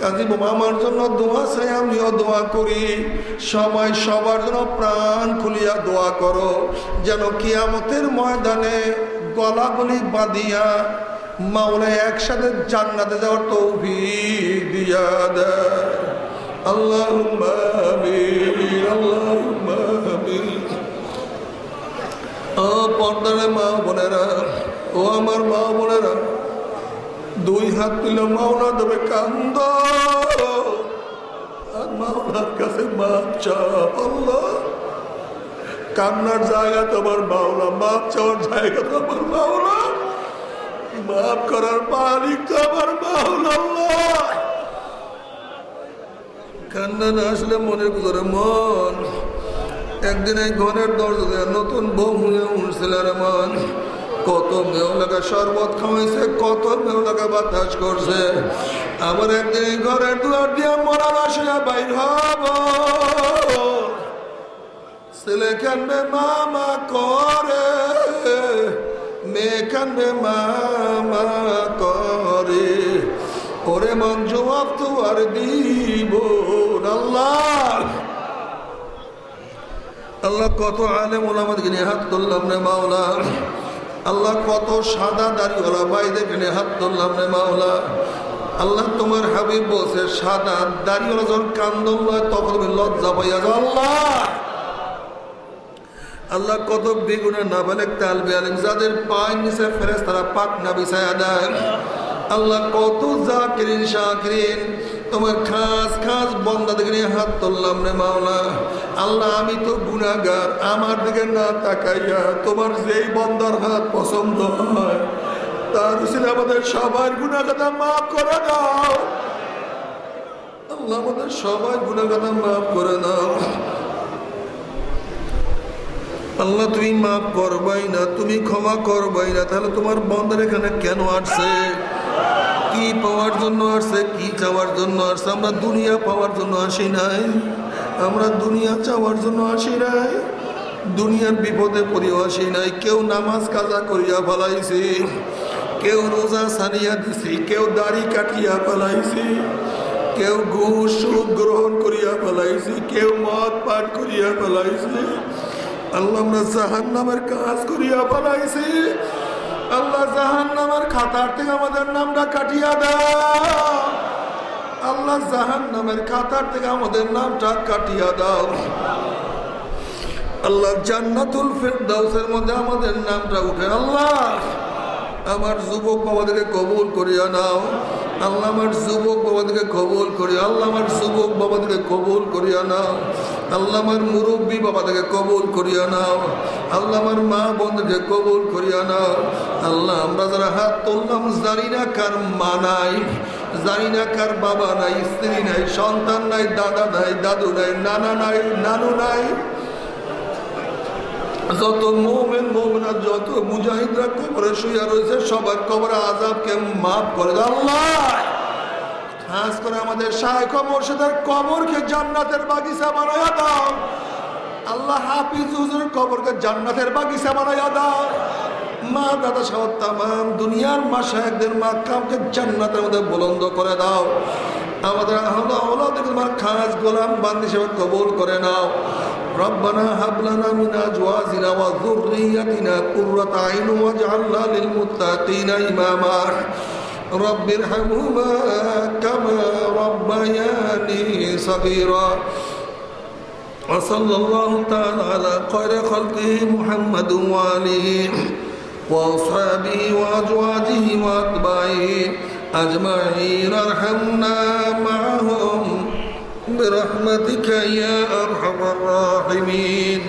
কাজী বাবা আমার জন্য দোয়া চাই, আমিও দোয়া করি। সবাই সবার জন্য প্রাণ খুলিয়া দোয়া করো, যেন কিয়ামতের ময়দানে গলাগলি বাঁধিয়া মাওলা একসাথে জান্নাতে যাওয়ার তৌফিক দিয়া দেয়। আল্লাহুম্মা আমিন, আল্লাহুম্মা আমিন। ও পর্দারে মা বোনেরা, ও আমার মা বোনেরা, 2 হাত তুলে মাওলা দেবে কান্দ আর মাওলার কাছে মাপ চাও। আল্লাহ, কান্নার জায়গা তোমার মাওলা, মাপ চাওয়ার জায়গা তোমার মাওলা, মাপ করার মালিক তো আমার মাওলা। আল্লাহ, কান্না না আসলে মনের ভিতরে মন। একদিন এই ঘরের দরজা নতুন বউ হয়ে উঠছিল রে মন, কত মেয়েলাকে শরবত খাওয়াইছে, কত মেয়েলাকে বাতাস করছে। আবার একদিন এই ঘরের দুয়ার দিয়ে মরার আসিয়া বাইর হব, ছেলে কান্দে মামা করে, মেয়ে কান্দে মামা করে, ওরে মন জবাব তো আর দিব। আল্লাহ, আল্লাহ কত আলেম ওলামাদেরকে নিয়ে হাত তুললাম রে মাওলা। আল্লাহ কত সাদা দাড়িওয়ালা ভাইদেরকে নিয়ে হাত তুললাম রে মাওলা। আল্লাহ তোমার হাবিব বলছে সাদা দাড়িওয়ালা যখন কান্দন লয় তখন তুমি লজ্জা পাইয়া যাও। আল্লাহ, আল্লাহ কত বেগুনের নাবালেক তালবে আলিম যাদের পায়ের নিচে ফেরেশতারা পাখনা বিছায়া দেয়। আল্লাহ কত জাকিরিন শাকিরিন তোমার খাস খাস বন্দা দিকে নিয়ে হাত তুললাম রে মাওলা। আল্লাহ, আমি তো গুনাহগার, আমার দিকে না তাকাইয়া তোমার যেই বন্দার হাত পছন্দ হয় তার উসিলে আমাদের সবার গুনাহ খাতা মাফ করে দাও। আল্লাহ, আমাদের সবার গুনাহ খাতা মাফ করে দাও। আল্লাহ, তুমি মাফ করবাই না, তুমি ক্ষমা করবাই না, তাহলে তোমার বন্দার এখানে কেন আসছে? কি পাওয়ার জন্য আসছে? কি চাওয়ার জন্য আসছে? আমরা দুনিয়া পাওয়ার জন্য আসি নাই, আমরা দুনিয়া চাওয়ার জন্য আসি নাই, দুনিয়ার বিপদে পড়িয়া আসি নাই। কেউ নামাজ কাজা করিয়া ফেলাইছি, কেউ রোজা ছাড়িয়া দিছি, কেউ দাড়ি কাটিয়া ফেলাইছি, কেউ ঘুষ সুদ গ্রহণ করিয়া ফেলাইছি, কেউ মদ পান করিয়া ফেলাইছি। আল্লাহ, আমরা জাহান্নামের কাজ করিয়া ফেলাইছি। আল্লাহ, জাহান্নামের খাতার থেকে আমাদের নামটা কাটিয়া দাও। আল্লাহ, জাহান্নামের খাতার থেকে আমাদের নামটা কাটিয়া দাও। আল্লাহ, জান্নাতুল ফিরদাউসের মধ্যে আমাদের নামটা উঠে। আল্লাহ, আমার যুবক বাবাদেরকে কবুল করিয়া নাও। আল্লাহ, আমার যুবক বাবাদেরকে কবুল করিয়া, আল্লাহ আমার যুবক বাবাদেরকে কবুল করিয়া নাও। আল্লাহ, আমার মুরব্বী বাবাদেরকে কবুল করিয়া নাও। আল্লাহ, আমার মা বোনদেরকে কবুল করিয়া নাও। আল্লাহ, আমরা যারা হাত তুললাম জানি না কার মা নাই, জানি না কার বাবা নাই, স্ত্রী নাই, সন্তান নাই, দাদা নাই, দাদু নাই, নানা নাই, নানু নাই। যত মুমিন মুমিনাত, যত মুজাহিদরা কবরে শুয়ে রয়েছে সবার কবরে আযাবকে মাফ করে দাও আল্লাহ। খাস করে আমাদের শাইখ ও মুর্শিদের কবরকে জান্নাতের বাগিচা বানায়া দাও আল্লাহ। হাফিজ হুজুরের কবরকে জান্নাতের বাগিচা বানায়া দাও। মা দাদা সহ তামাম দুনিয়ার মাশায়েখদের মাকামকে জান্নাতের মধ্যে বুলন্দ করে দাও। আমাদের আওলাদকে তোমার খাস গোলাম বান্দী হিসেবে কবুল করে নাও। রব্বানা হাব লানা মিন আজওয়াজিনা ওয়া যুররিয়াতিনা কুররাতা আইন ওয়াজআলনা লিল মুত্তাকিনা ইমামা। রব্বিরহামহুমা কামা রাব্বায়ানি সগীরা। وصلى الله تعالى على خير خلقه محمد وآله وأصحابه وأزواجه وأتباعه أجمعين ارحمنا معهم برحمتك يا أرحم الراحمين.